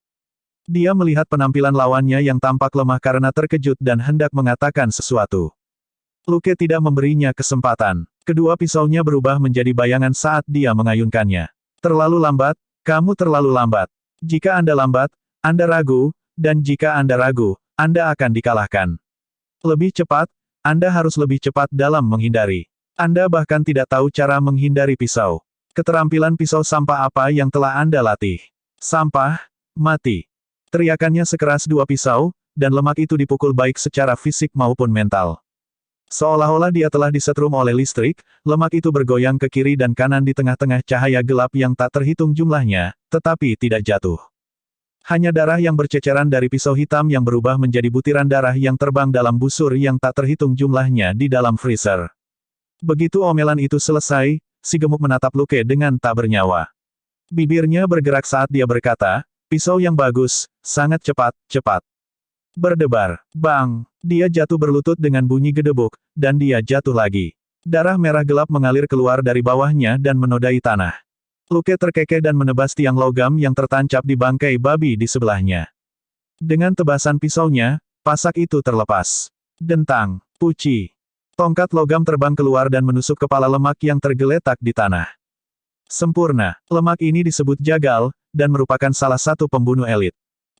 Dia melihat penampilan lawannya yang tampak lemah karena terkejut dan hendak mengatakan sesuatu. Luke tidak memberinya kesempatan. Kedua pisaunya berubah menjadi bayangan saat dia mengayunkannya. Terlalu lambat, kamu terlalu lambat. Jika Anda lambat, Anda ragu, dan jika Anda ragu, Anda akan dikalahkan. Lebih cepat, Anda harus lebih cepat dalam menghindari. Anda bahkan tidak tahu cara menghindari pisau. Keterampilan pisau sampah apa yang telah Anda latih? Sampah, mati. Teriakannya sekeras dua pisau, dan lemak itu dipukul baik secara fisik maupun mental. Seolah-olah dia telah disetrum oleh listrik, lemak itu bergoyang ke kiri dan kanan di tengah-tengah cahaya gelap yang tak terhitung jumlahnya, tetapi tidak jatuh. Hanya darah yang berceceran dari pisau hitam yang berubah menjadi butiran darah yang terbang dalam busur yang tak terhitung jumlahnya di dalam freezer. Begitu omelan itu selesai, si gemuk menatap Luke dengan tak bernyawa. Bibirnya bergerak saat dia berkata, "Pisau yang bagus, sangat cepat, cepat." Berdebar. Bang! Dia jatuh berlutut dengan bunyi gedebuk, dan dia jatuh lagi. Darah merah gelap mengalir keluar dari bawahnya dan menodai tanah. Luke terkekeh dan menebas tiang logam yang tertancap di bangkai babi di sebelahnya. Dengan tebasan pisaunya, pasak itu terlepas. Dentang. Puci. Tongkat logam terbang keluar dan menusuk kepala lemak yang tergeletak di tanah. Sempurna. Lemak ini disebut jagal, dan merupakan salah satu pembunuh elit.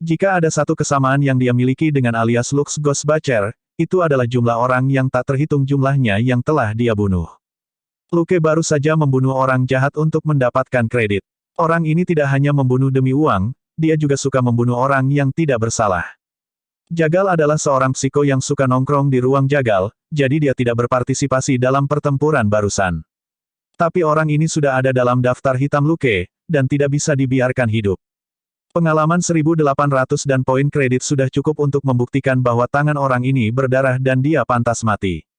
Jika ada satu kesamaan yang dia miliki dengan alias Lux Ghostbutcher, itu adalah jumlah orang yang tak terhitung jumlahnya yang telah dia bunuh. Luke baru saja membunuh orang jahat untuk mendapatkan kredit. Orang ini tidak hanya membunuh demi uang, dia juga suka membunuh orang yang tidak bersalah. Jagal adalah seorang psiko yang suka nongkrong di ruang jagal, jadi dia tidak berpartisipasi dalam pertempuran barusan. Tapi orang ini sudah ada dalam daftar hitam Luke, dan tidak bisa dibiarkan hidup. Pengalaman 1800 dan poin kredit sudah cukup untuk membuktikan bahwa tangan orang ini berdarah dan dia pantas mati.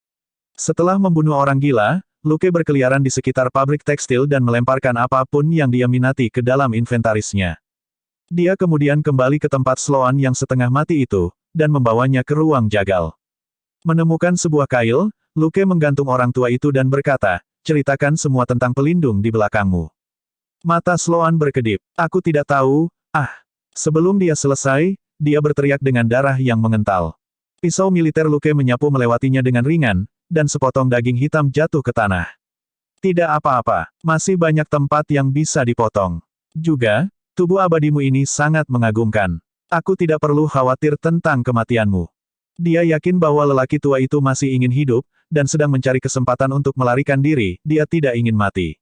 Setelah membunuh orang gila, Luke berkeliaran di sekitar pabrik tekstil dan melemparkan apapun yang dia minati ke dalam inventarisnya. Dia kemudian kembali ke tempat Sloan yang setengah mati itu, dan membawanya ke ruang jagal. Menemukan sebuah kail, Luke menggantung orang tua itu dan berkata, "Ceritakan semua tentang pelindung di belakangmu." Mata Sloan berkedip. "Aku tidak tahu." Sebelum dia selesai, dia berteriak dengan darah yang mengental. Pisau militer Luke menyapu melewatinya dengan ringan, dan sepotong daging hitam jatuh ke tanah. Tidak apa-apa, masih banyak tempat yang bisa dipotong. Juga, tubuh abadimu ini sangat mengagumkan. Aku tidak perlu khawatir tentang kematianmu. Dia yakin bahwa lelaki tua itu masih ingin hidup, dan sedang mencari kesempatan untuk melarikan diri, dia tidak ingin mati.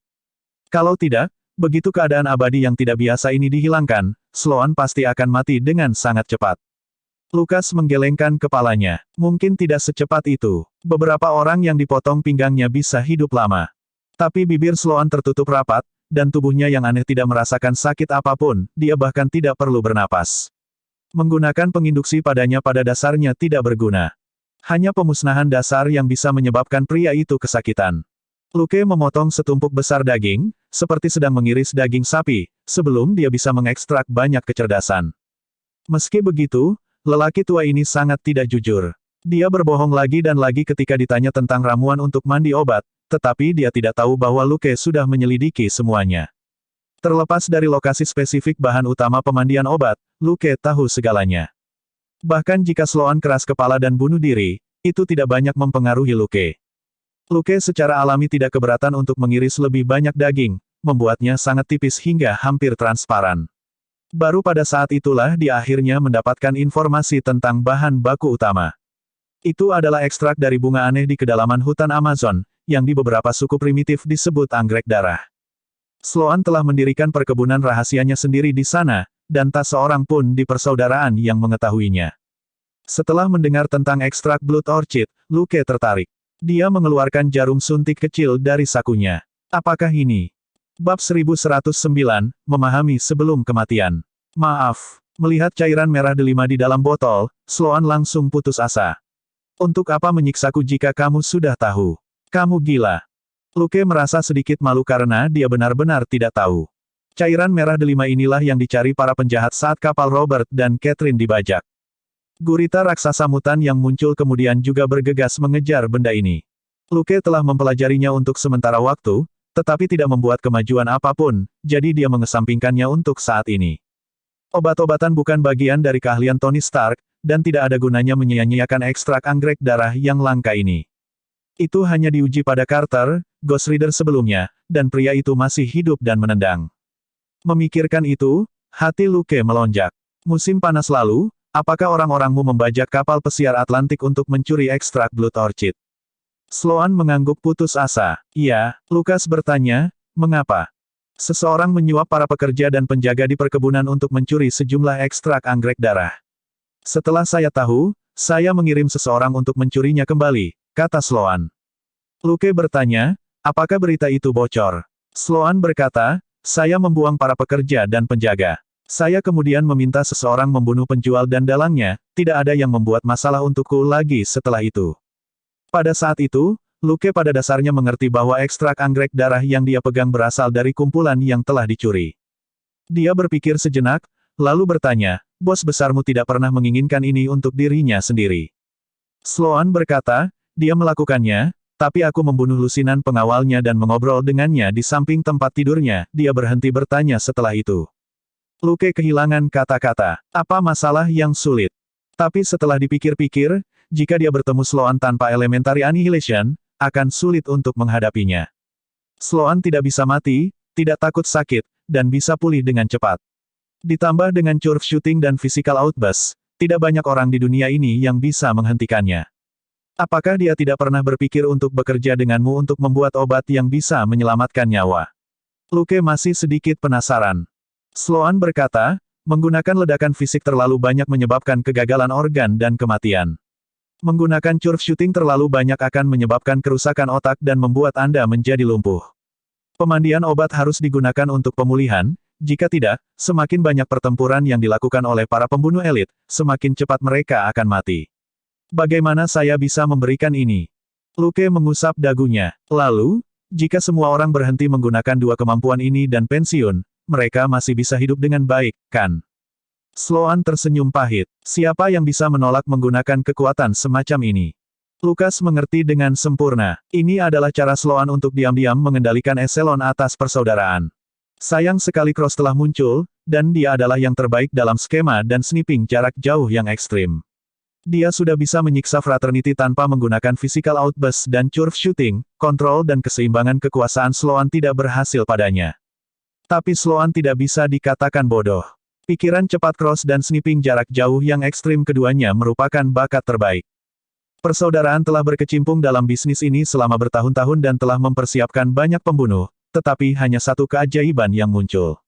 Kalau tidak, begitu keadaan abadi yang tidak biasa ini dihilangkan, Sloan pasti akan mati dengan sangat cepat. Lukas menggelengkan kepalanya. Mungkin tidak secepat itu. Beberapa orang yang dipotong pinggangnya bisa hidup lama. Tapi bibir Sloan tertutup rapat, dan tubuhnya yang aneh tidak merasakan sakit apapun, dia bahkan tidak perlu bernapas. Menggunakan penginduksi padanya pada dasarnya tidak berguna. Hanya pemusnahan dasar yang bisa menyebabkan pria itu kesakitan. Luke memotong setumpuk besar daging, seperti sedang mengiris daging sapi, sebelum dia bisa mengekstrak banyak kecerdasan. Meski begitu, lelaki tua ini sangat tidak jujur. Dia berbohong lagi dan lagi ketika ditanya tentang ramuan untuk mandi obat, tetapi dia tidak tahu bahwa Luke sudah menyelidiki semuanya. Terlepas dari lokasi spesifik bahan utama pemandian obat, Luke tahu segalanya. Bahkan jika Sloan keras kepala dan bunuh diri, itu tidak banyak mempengaruhi Luke. Luke secara alami tidak keberatan untuk mengiris lebih banyak daging, membuatnya sangat tipis hingga hampir transparan. Baru pada saat itulah dia akhirnya mendapatkan informasi tentang bahan baku utama. Itu adalah ekstrak dari bunga aneh di kedalaman hutan Amazon, yang di beberapa suku primitif disebut anggrek darah. Sloan telah mendirikan perkebunan rahasianya sendiri di sana, dan tak seorang pun di persaudaraan yang mengetahuinya. Setelah mendengar tentang ekstrak Blood Orchid, Luke tertarik. Dia mengeluarkan jarum suntik kecil dari sakunya. Apakah ini? Bab 1109, memahami sebelum kematian. Maaf. Melihat cairan merah delima di dalam botol, Sloan langsung putus asa. Untuk apa menyiksaku jika kamu sudah tahu? Kamu gila. Luke merasa sedikit malu karena dia benar-benar tidak tahu. Cairan merah delima inilah yang dicari para penjahat saat kapal Robert dan Catherine dibajak. Gurita raksasa mutan yang muncul kemudian juga bergegas mengejar benda ini. Luke telah mempelajarinya untuk sementara waktu, tetapi tidak membuat kemajuan apapun, jadi dia mengesampingkannya untuk saat ini. Obat-obatan bukan bagian dari keahlian Tony Stark, dan tidak ada gunanya menyia-nyiakan ekstrak anggrek darah yang langka ini. Itu hanya diuji pada Carter, Ghost Rider sebelumnya, dan pria itu masih hidup dan menendang. Memikirkan itu, hati Luke melonjak. Musim panas lalu, apakah orang-orangmu membajak kapal pesiar Atlantik untuk mencuri ekstrak Blood Orchid? Sloan mengangguk putus asa. Iya, Lukas bertanya, mengapa? Seseorang menyuap para pekerja dan penjaga di perkebunan untuk mencuri sejumlah ekstrak anggrek darah. Setelah saya tahu, saya mengirim seseorang untuk mencurinya kembali, kata Sloan. Luke bertanya, apakah berita itu bocor? Sloan berkata, saya membuang para pekerja dan penjaga. Saya kemudian meminta seseorang membunuh penjual dan dalangnya, tidak ada yang membuat masalah untukku lagi setelah itu. Pada saat itu, Luke pada dasarnya mengerti bahwa ekstrak anggrek darah yang dia pegang berasal dari kumpulan yang telah dicuri. Dia berpikir sejenak, lalu bertanya, bos besarmu tidak pernah menginginkan ini untuk dirinya sendiri. Sloan berkata, dia melakukannya, tapi aku membunuh lusinan pengawalnya dan mengobrol dengannya di samping tempat tidurnya. Dia berhenti bertanya setelah itu. Luke kehilangan kata-kata. Apa masalah yang sulit? Tapi setelah dipikir-pikir, jika dia bertemu Sloan tanpa Elementary Annihilation, akan sulit untuk menghadapinya. Sloan tidak bisa mati, tidak takut sakit, dan bisa pulih dengan cepat. Ditambah dengan curve shooting dan physical outburst, tidak banyak orang di dunia ini yang bisa menghentikannya. Apakah dia tidak pernah berpikir untuk bekerja denganmu untuk membuat obat yang bisa menyelamatkan nyawa? Luke masih sedikit penasaran. Sloan berkata, menggunakan ledakan fisik terlalu banyak menyebabkan kegagalan organ dan kematian. Menggunakan curve shooting terlalu banyak akan menyebabkan kerusakan otak dan membuat Anda menjadi lumpuh. Pemandian obat harus digunakan untuk pemulihan, jika tidak, semakin banyak pertempuran yang dilakukan oleh para pembunuh elit, semakin cepat mereka akan mati. Bagaimana saya bisa memberikan ini? Luke mengusap dagunya. Lalu, jika semua orang berhenti menggunakan dua kemampuan ini dan pensiun, mereka masih bisa hidup dengan baik, kan? Sloan tersenyum pahit. Siapa yang bisa menolak menggunakan kekuatan semacam ini? Lukas mengerti dengan sempurna. Ini adalah cara Sloan untuk diam-diam mengendalikan eselon atas persaudaraan. Sayang sekali Cross telah muncul, dan dia adalah yang terbaik dalam skema dan sniping jarak jauh yang ekstrim. Dia sudah bisa menyiksa fraternity tanpa menggunakan physical outburst dan curve shooting, kontrol dan keseimbangan kekuasaan Sloan tidak berhasil padanya. Tapi Sloan tidak bisa dikatakan bodoh. Pikiran cepat Cross dan sniping jarak jauh yang ekstrim keduanya merupakan bakat terbaik. Persaudaraan telah berkecimpung dalam bisnis ini selama bertahun-tahun dan telah mempersiapkan banyak pembunuh, tetapi hanya satu keajaiban yang muncul.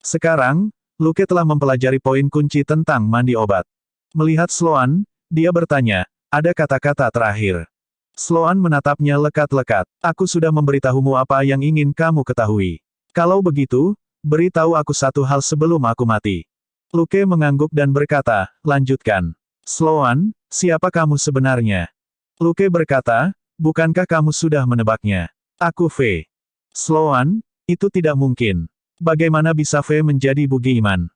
Sekarang, Luke telah mempelajari poin kunci tentang mandi obat. Melihat Sloan, dia bertanya, ada kata-kata terakhir. Sloan menatapnya lekat-lekat. Aku sudah memberitahumu apa yang ingin kamu ketahui. Kalau begitu, beritahu aku satu hal sebelum aku mati. Luke mengangguk dan berkata, lanjutkan. Sloan, siapa kamu sebenarnya? Luke berkata, bukankah kamu sudah menebaknya? Aku V. Sloan, itu tidak mungkin. Bagaimana bisa V menjadi bugiman?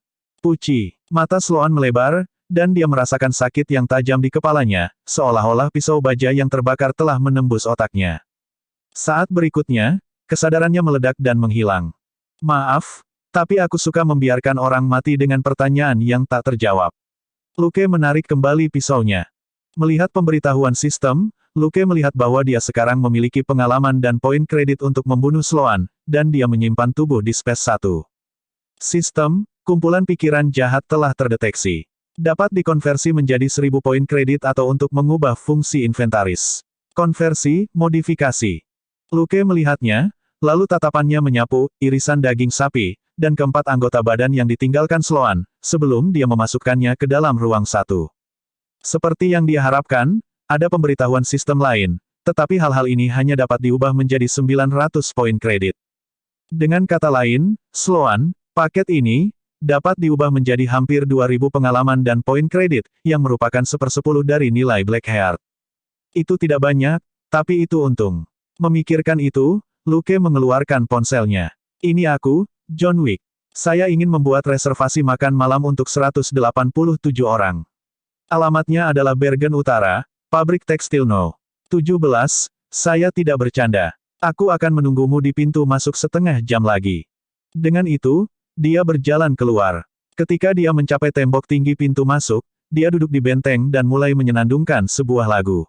Puci. Mata Sloan melebar, dan dia merasakan sakit yang tajam di kepalanya, seolah-olah pisau baja yang terbakar telah menembus otaknya. Saat berikutnya, kesadarannya meledak dan menghilang. Maaf, tapi aku suka membiarkan orang mati dengan pertanyaan yang tak terjawab. Luke menarik kembali pisaunya. Melihat pemberitahuan sistem, Luke melihat bahwa dia sekarang memiliki pengalaman dan poin kredit untuk membunuh Sloan, dan dia menyimpan tubuh di Space 1. Sistem, kumpulan pikiran jahat telah terdeteksi. Dapat dikonversi menjadi 1000 poin kredit atau untuk mengubah fungsi inventaris. Konversi, modifikasi. Luke melihatnya, lalu tatapannya menyapu, irisan daging sapi, dan keempat anggota badan yang ditinggalkan Sloan, sebelum dia memasukkannya ke dalam ruang 1. Seperti yang dia harapkan, ada pemberitahuan sistem lain, tetapi hal-hal ini hanya dapat diubah menjadi 900 poin kredit. Dengan kata lain, Sloan, paket ini, dapat diubah menjadi hampir 2000 pengalaman dan poin kredit, yang merupakan 1/10 dari nilai Blackheart. Itu tidak banyak, tapi itu untung. Memikirkan itu, Luke mengeluarkan ponselnya. Ini aku, John Wick. Saya ingin membuat reservasi makan malam untuk 187 orang. Alamatnya adalah Bergen Utara, pabrik tekstil No. 17, saya tidak bercanda. Aku akan menunggumu di pintu masuk setengah jam lagi. Dengan itu, dia berjalan keluar. Ketika dia mencapai tembok tinggi pintu masuk, dia duduk di benteng dan mulai menyenandungkan sebuah lagu.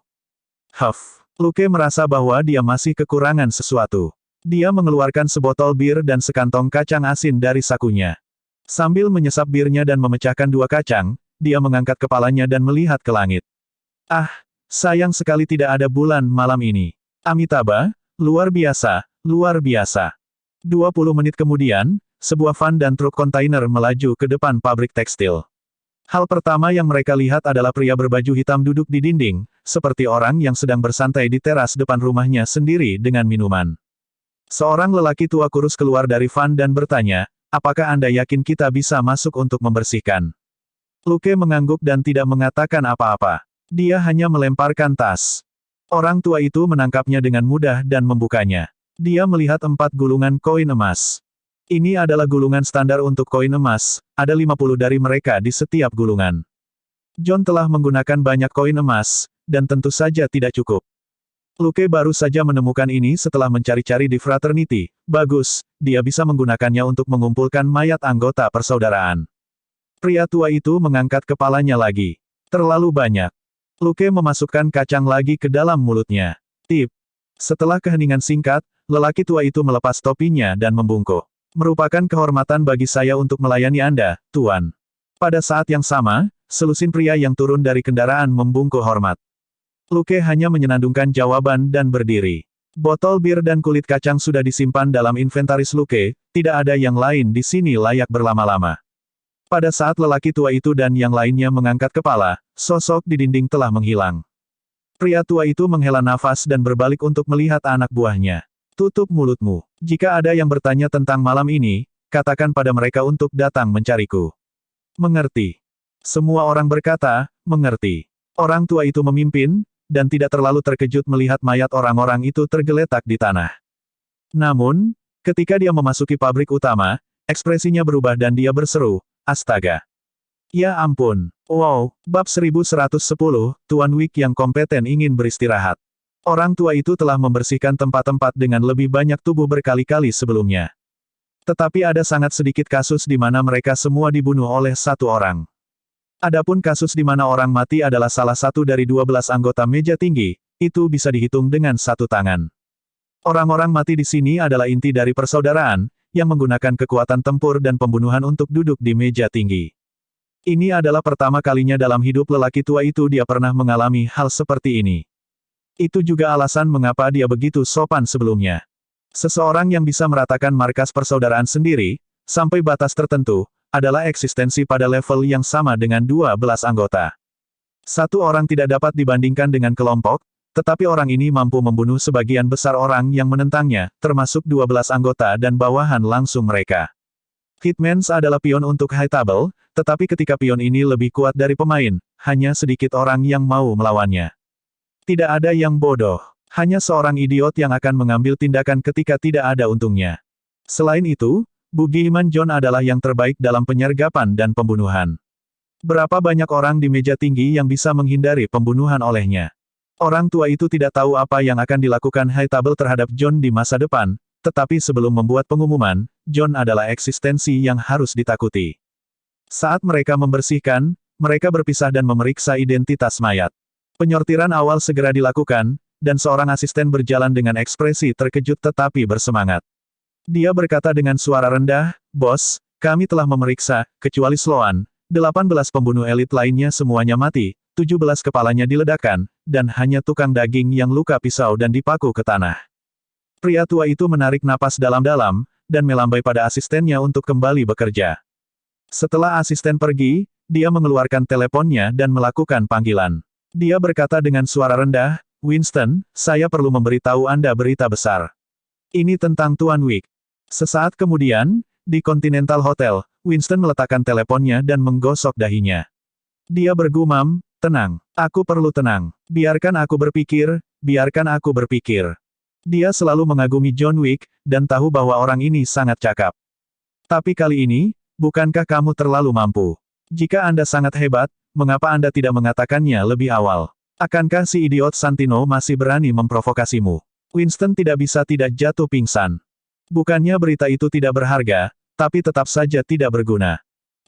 Luke merasa bahwa dia masih kekurangan sesuatu. Dia mengeluarkan sebotol bir dan sekantong kacang asin dari sakunya. Sambil menyesap birnya dan memecahkan 2 kacang, dia mengangkat kepalanya dan melihat ke langit. Ah, sayang sekali tidak ada bulan malam ini. Amitabha, luar biasa, luar biasa. 20 menit kemudian, sebuah van dan truk kontainer melaju ke depan pabrik tekstil. Hal pertama yang mereka lihat adalah pria berbaju hitam duduk di dinding, seperti orang yang sedang bersantai di teras depan rumahnya sendiri dengan minuman. Seorang lelaki tua kurus keluar dari van dan bertanya, apakah Anda yakin kita bisa masuk untuk membersihkan? Luke mengangguk dan tidak mengatakan apa-apa. Dia hanya melemparkan tas. Orang tua itu menangkapnya dengan mudah dan membukanya. Dia melihat 4 gulungan koin emas. Ini adalah gulungan standar untuk koin emas, ada 50 dari mereka di setiap gulungan. John telah menggunakan banyak koin emas, dan tentu saja tidak cukup. Luke baru saja menemukan ini setelah mencari-cari di fraternity. Bagus, dia bisa menggunakannya untuk mengumpulkan mayat anggota persaudaraan. Pria tua itu mengangkat kepalanya lagi. Terlalu banyak. Luke memasukkan kacang lagi ke dalam mulutnya. Tip. Setelah keheningan singkat, lelaki tua itu melepas topinya dan membungkuk. Merupakan kehormatan bagi saya untuk melayani Anda, Tuan. Pada saat yang sama, selusin pria yang turun dari kendaraan membungkuk hormat. Luke hanya menyenandungkan jawaban dan berdiri. Botol bir dan kulit kacang sudah disimpan dalam inventaris Luke, tidak ada yang lain di sini layak berlama-lama. Pada saat lelaki tua itu dan yang lainnya mengangkat kepala, sosok di dinding telah menghilang. Pria tua itu menghela nafas dan berbalik untuk melihat anak buahnya. Tutup mulutmu. Jika ada yang bertanya tentang malam ini, katakan pada mereka untuk datang mencariku. Mengerti. Semua orang berkata, mengerti. Orang tua itu memimpin, dan tidak terlalu terkejut melihat mayat orang-orang itu tergeletak di tanah. Namun, ketika dia memasuki pabrik utama, ekspresinya berubah dan dia berseru, astaga. Ya ampun. Wow, bab 1110, Tuan Wick yang kompeten ingin beristirahat. Orang tua itu telah membersihkan tempat-tempat dengan lebih banyak tubuh berkali-kali sebelumnya. Tetapi ada sangat sedikit kasus di mana mereka semua dibunuh oleh satu orang. Adapun kasus di mana orang mati adalah salah satu dari 12 anggota meja tinggi, itu bisa dihitung dengan satu tangan. Orang-orang mati di sini adalah inti dari persaudaraan, yang menggunakan kekuatan tempur dan pembunuhan untuk duduk di meja tinggi. Ini adalah pertama kalinya dalam hidup lelaki tua itu dia pernah mengalami hal seperti ini. Itu juga alasan mengapa dia begitu sopan sebelumnya. Seseorang yang bisa meratakan markas persaudaraan sendiri, sampai batas tertentu, adalah eksistensi pada level yang sama dengan 12 anggota. Satu orang tidak dapat dibandingkan dengan kelompok, tetapi orang ini mampu membunuh sebagian besar orang yang menentangnya, termasuk 12 anggota dan bawahan langsung mereka. Hitmans adalah pion untuk high table, tetapi ketika pion ini lebih kuat dari pemain, hanya sedikit orang yang mau melawannya. Tidak ada yang bodoh. Hanya seorang idiot yang akan mengambil tindakan ketika tidak ada untungnya. Selain itu, Bugiman John adalah yang terbaik dalam penyergapan dan pembunuhan. Berapa banyak orang di meja tinggi yang bisa menghindari pembunuhan olehnya? Orang tua itu tidak tahu apa yang akan dilakukan High Table terhadap John di masa depan, tetapi sebelum membuat pengumuman, John adalah eksistensi yang harus ditakuti. Saat mereka membersihkan, mereka berpisah dan memeriksa identitas mayat. Penyortiran awal segera dilakukan, dan seorang asisten berjalan dengan ekspresi terkejut tetapi bersemangat. Dia berkata dengan suara rendah, "Bos, kami telah memeriksa, kecuali Sloan, 18 pembunuh elit lainnya semuanya mati, 17 kepalanya diledakkan, dan hanya tukang daging yang luka pisau dan dipaku ke tanah." Pria tua itu menarik napas dalam-dalam, dan melambai pada asistennya untuk kembali bekerja. Setelah asisten pergi, dia mengeluarkan teleponnya dan melakukan panggilan. Dia berkata dengan suara rendah, "Winston, saya perlu memberitahu Anda berita besar. Ini tentang Tuan Wick." Sesaat kemudian, di Continental Hotel, Winston meletakkan teleponnya dan menggosok dahinya. Dia bergumam, "Tenang, aku perlu tenang. Biarkan aku berpikir, biarkan aku berpikir." Dia selalu mengagumi John Wick, dan tahu bahwa orang ini sangat cakap. Tapi kali ini, bukankah kamu terlalu mampu? Jika Anda sangat hebat, mengapa Anda tidak mengatakannya lebih awal? Akankah si idiot Santino masih berani memprovokasimu? Winston tidak bisa tidak jatuh pingsan. Bukannya berita itu tidak berharga, tapi tetap saja tidak berguna.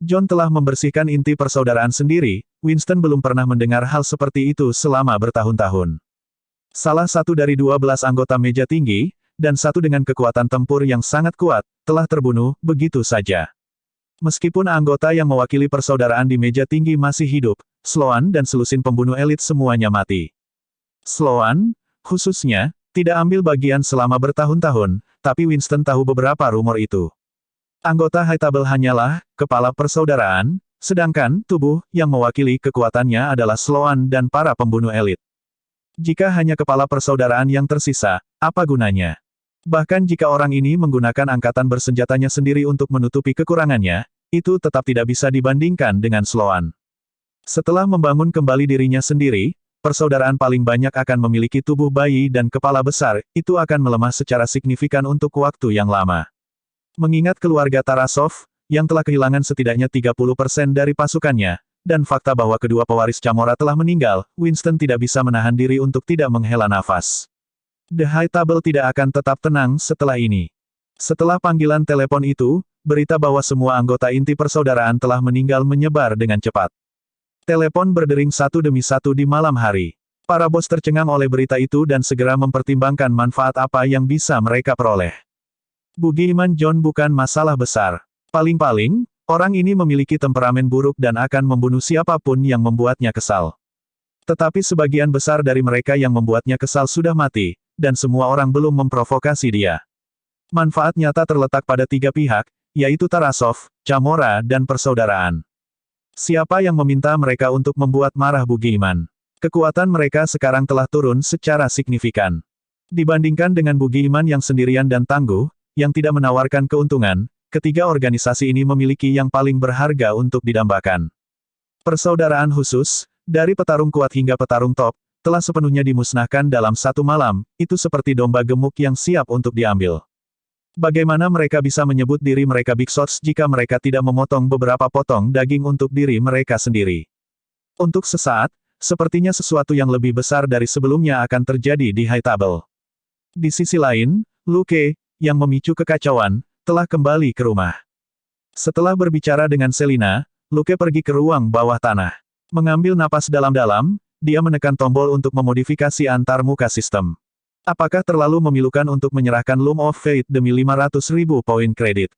John telah membersihkan inti persaudaraan sendiri, Winston belum pernah mendengar hal seperti itu selama bertahun-tahun. Salah satu dari 12 anggota meja tinggi, dan satu dengan kekuatan tempur yang sangat kuat, telah terbunuh begitu saja. Meskipun anggota yang mewakili persaudaraan di meja tinggi masih hidup, Sloan dan selusin pembunuh elit semuanya mati. Sloan, khususnya, tidak ambil bagian selama bertahun-tahun, tapi Winston tahu beberapa rumor itu. Anggota High Table hanyalah kepala persaudaraan, sedangkan tubuh yang mewakili kekuatannya adalah Sloan dan para pembunuh elit. Jika hanya kepala persaudaraan yang tersisa, apa gunanya? Bahkan jika orang ini menggunakan angkatan bersenjatanya sendiri untuk menutupi kekurangannya, itu tetap tidak bisa dibandingkan dengan Sloan. Setelah membangun kembali dirinya sendiri, persaudaraan paling banyak akan memiliki tubuh bayi dan kepala besar, itu akan melemah secara signifikan untuk waktu yang lama. Mengingat keluarga Tarasov, yang telah kehilangan setidaknya 30% dari pasukannya, dan fakta bahwa kedua pewaris Camora telah meninggal, Winston tidak bisa menahan diri untuk tidak menghela nafas. The High Table tidak akan tetap tenang setelah ini. Setelah panggilan telepon itu, berita bahwa semua anggota inti persaudaraan telah meninggal menyebar dengan cepat. Telepon berdering satu demi satu di malam hari. Para bos tercengang oleh berita itu dan segera mempertimbangkan manfaat apa yang bisa mereka peroleh. Bugiman John bukan masalah besar. Paling-paling, orang ini memiliki temperamen buruk dan akan membunuh siapapun yang membuatnya kesal. Tetapi sebagian besar dari mereka yang membuatnya kesal sudah mati, dan semua orang belum memprovokasi dia. Manfaat nyata terletak pada tiga pihak, yaitu Tarasov, Camora dan persaudaraan. Siapa yang meminta mereka untuk membuat marah Bugiman? Kekuatan mereka sekarang telah turun secara signifikan. Dibandingkan dengan Bugiman yang sendirian dan tangguh, yang tidak menawarkan keuntungan, ketiga organisasi ini memiliki yang paling berharga untuk didambakan. Persaudaraan khusus, dari petarung kuat hingga petarung top, telah sepenuhnya dimusnahkan dalam satu malam, itu seperti domba gemuk yang siap untuk diambil. Bagaimana mereka bisa menyebut diri mereka Big Shots jika mereka tidak memotong beberapa potong daging untuk diri mereka sendiri? Untuk sesaat, sepertinya sesuatu yang lebih besar dari sebelumnya akan terjadi di High Table. Di sisi lain, Luke, yang memicu kekacauan, telah kembali ke rumah. Setelah berbicara dengan Selina, Luke pergi ke ruang bawah tanah. Mengambil napas dalam-dalam, dia menekan tombol untuk memodifikasi antar muka sistem. Apakah terlalu memilukan untuk menyerahkan Loom of Fate demi 500.000 poin kredit?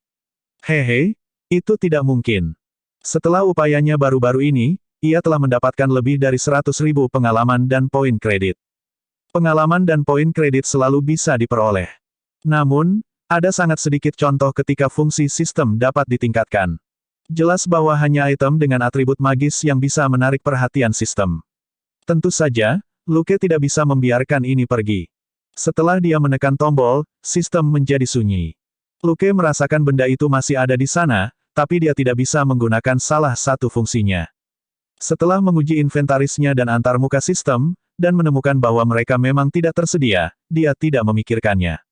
Hehe, itu tidak mungkin. Setelah upayanya baru-baru ini, ia telah mendapatkan lebih dari 100.000 pengalaman dan poin kredit. Pengalaman dan poin kredit selalu bisa diperoleh. Namun, ada sangat sedikit contoh ketika fungsi sistem dapat ditingkatkan. Jelas bahwa hanya item dengan atribut magis yang bisa menarik perhatian sistem. Tentu saja, Luke tidak bisa membiarkan ini pergi. Setelah dia menekan tombol, sistem menjadi sunyi. Luke merasakan benda itu masih ada di sana, tapi dia tidak bisa menggunakan salah satu fungsinya. Setelah menguji inventarisnya dan antar muka sistem, dan menemukan bahwa mereka memang tidak tersedia, dia tidak memikirkannya.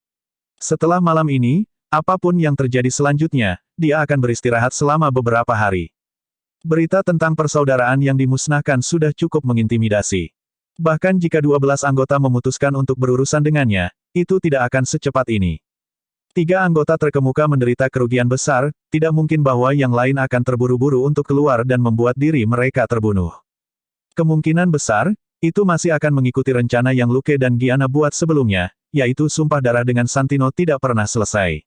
Setelah malam ini, apapun yang terjadi selanjutnya, dia akan beristirahat selama beberapa hari. Berita tentang persaudaraan yang dimusnahkan sudah cukup mengintimidasi. Bahkan jika 12 anggota memutuskan untuk berurusan dengannya, itu tidak akan secepat ini. 3 anggota terkemuka menderita kerugian besar, tidak mungkin bahwa yang lain akan terburu-buru untuk keluar dan membuat diri mereka terbunuh. Kemungkinan besar, itu masih akan mengikuti rencana yang Luke dan Gianna buat sebelumnya, yaitu sumpah darah dengan Santino tidak pernah selesai.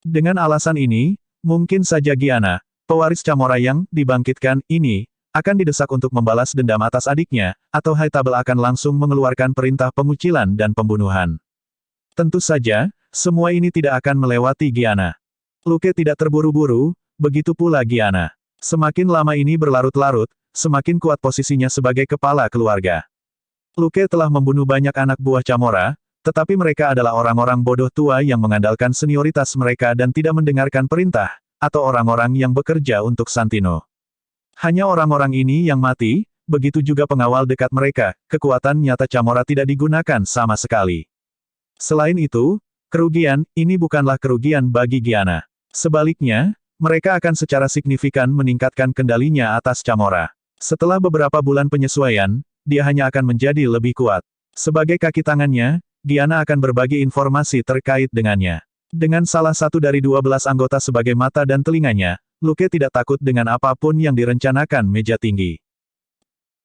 Dengan alasan ini, mungkin saja Gianna, pewaris Camora yang dibangkitkan ini, akan didesak untuk membalas dendam atas adiknya, atau High Table akan langsung mengeluarkan perintah pengucilan dan pembunuhan. Tentu saja, semua ini tidak akan melewati Gianna. Luke tidak terburu-buru, begitu pula Gianna. Semakin lama ini berlarut-larut, semakin kuat posisinya sebagai kepala keluarga. Luke telah membunuh banyak anak buah Camora, tetapi mereka adalah orang-orang bodoh tua yang mengandalkan senioritas mereka dan tidak mendengarkan perintah, atau orang-orang yang bekerja untuk Santino. Hanya orang-orang ini yang mati, begitu juga pengawal dekat mereka, kekuatan nyata Camora tidak digunakan sama sekali. Selain itu, kerugian ini bukanlah kerugian bagi Gianna. Sebaliknya, mereka akan secara signifikan meningkatkan kendalinya atas Camora. Setelah beberapa bulan penyesuaian, dia hanya akan menjadi lebih kuat. Sebagai kaki tangannya, Gianna akan berbagi informasi terkait dengannya. Dengan salah satu dari 12 anggota sebagai mata dan telinganya, Luke tidak takut dengan apapun yang direncanakan meja tinggi.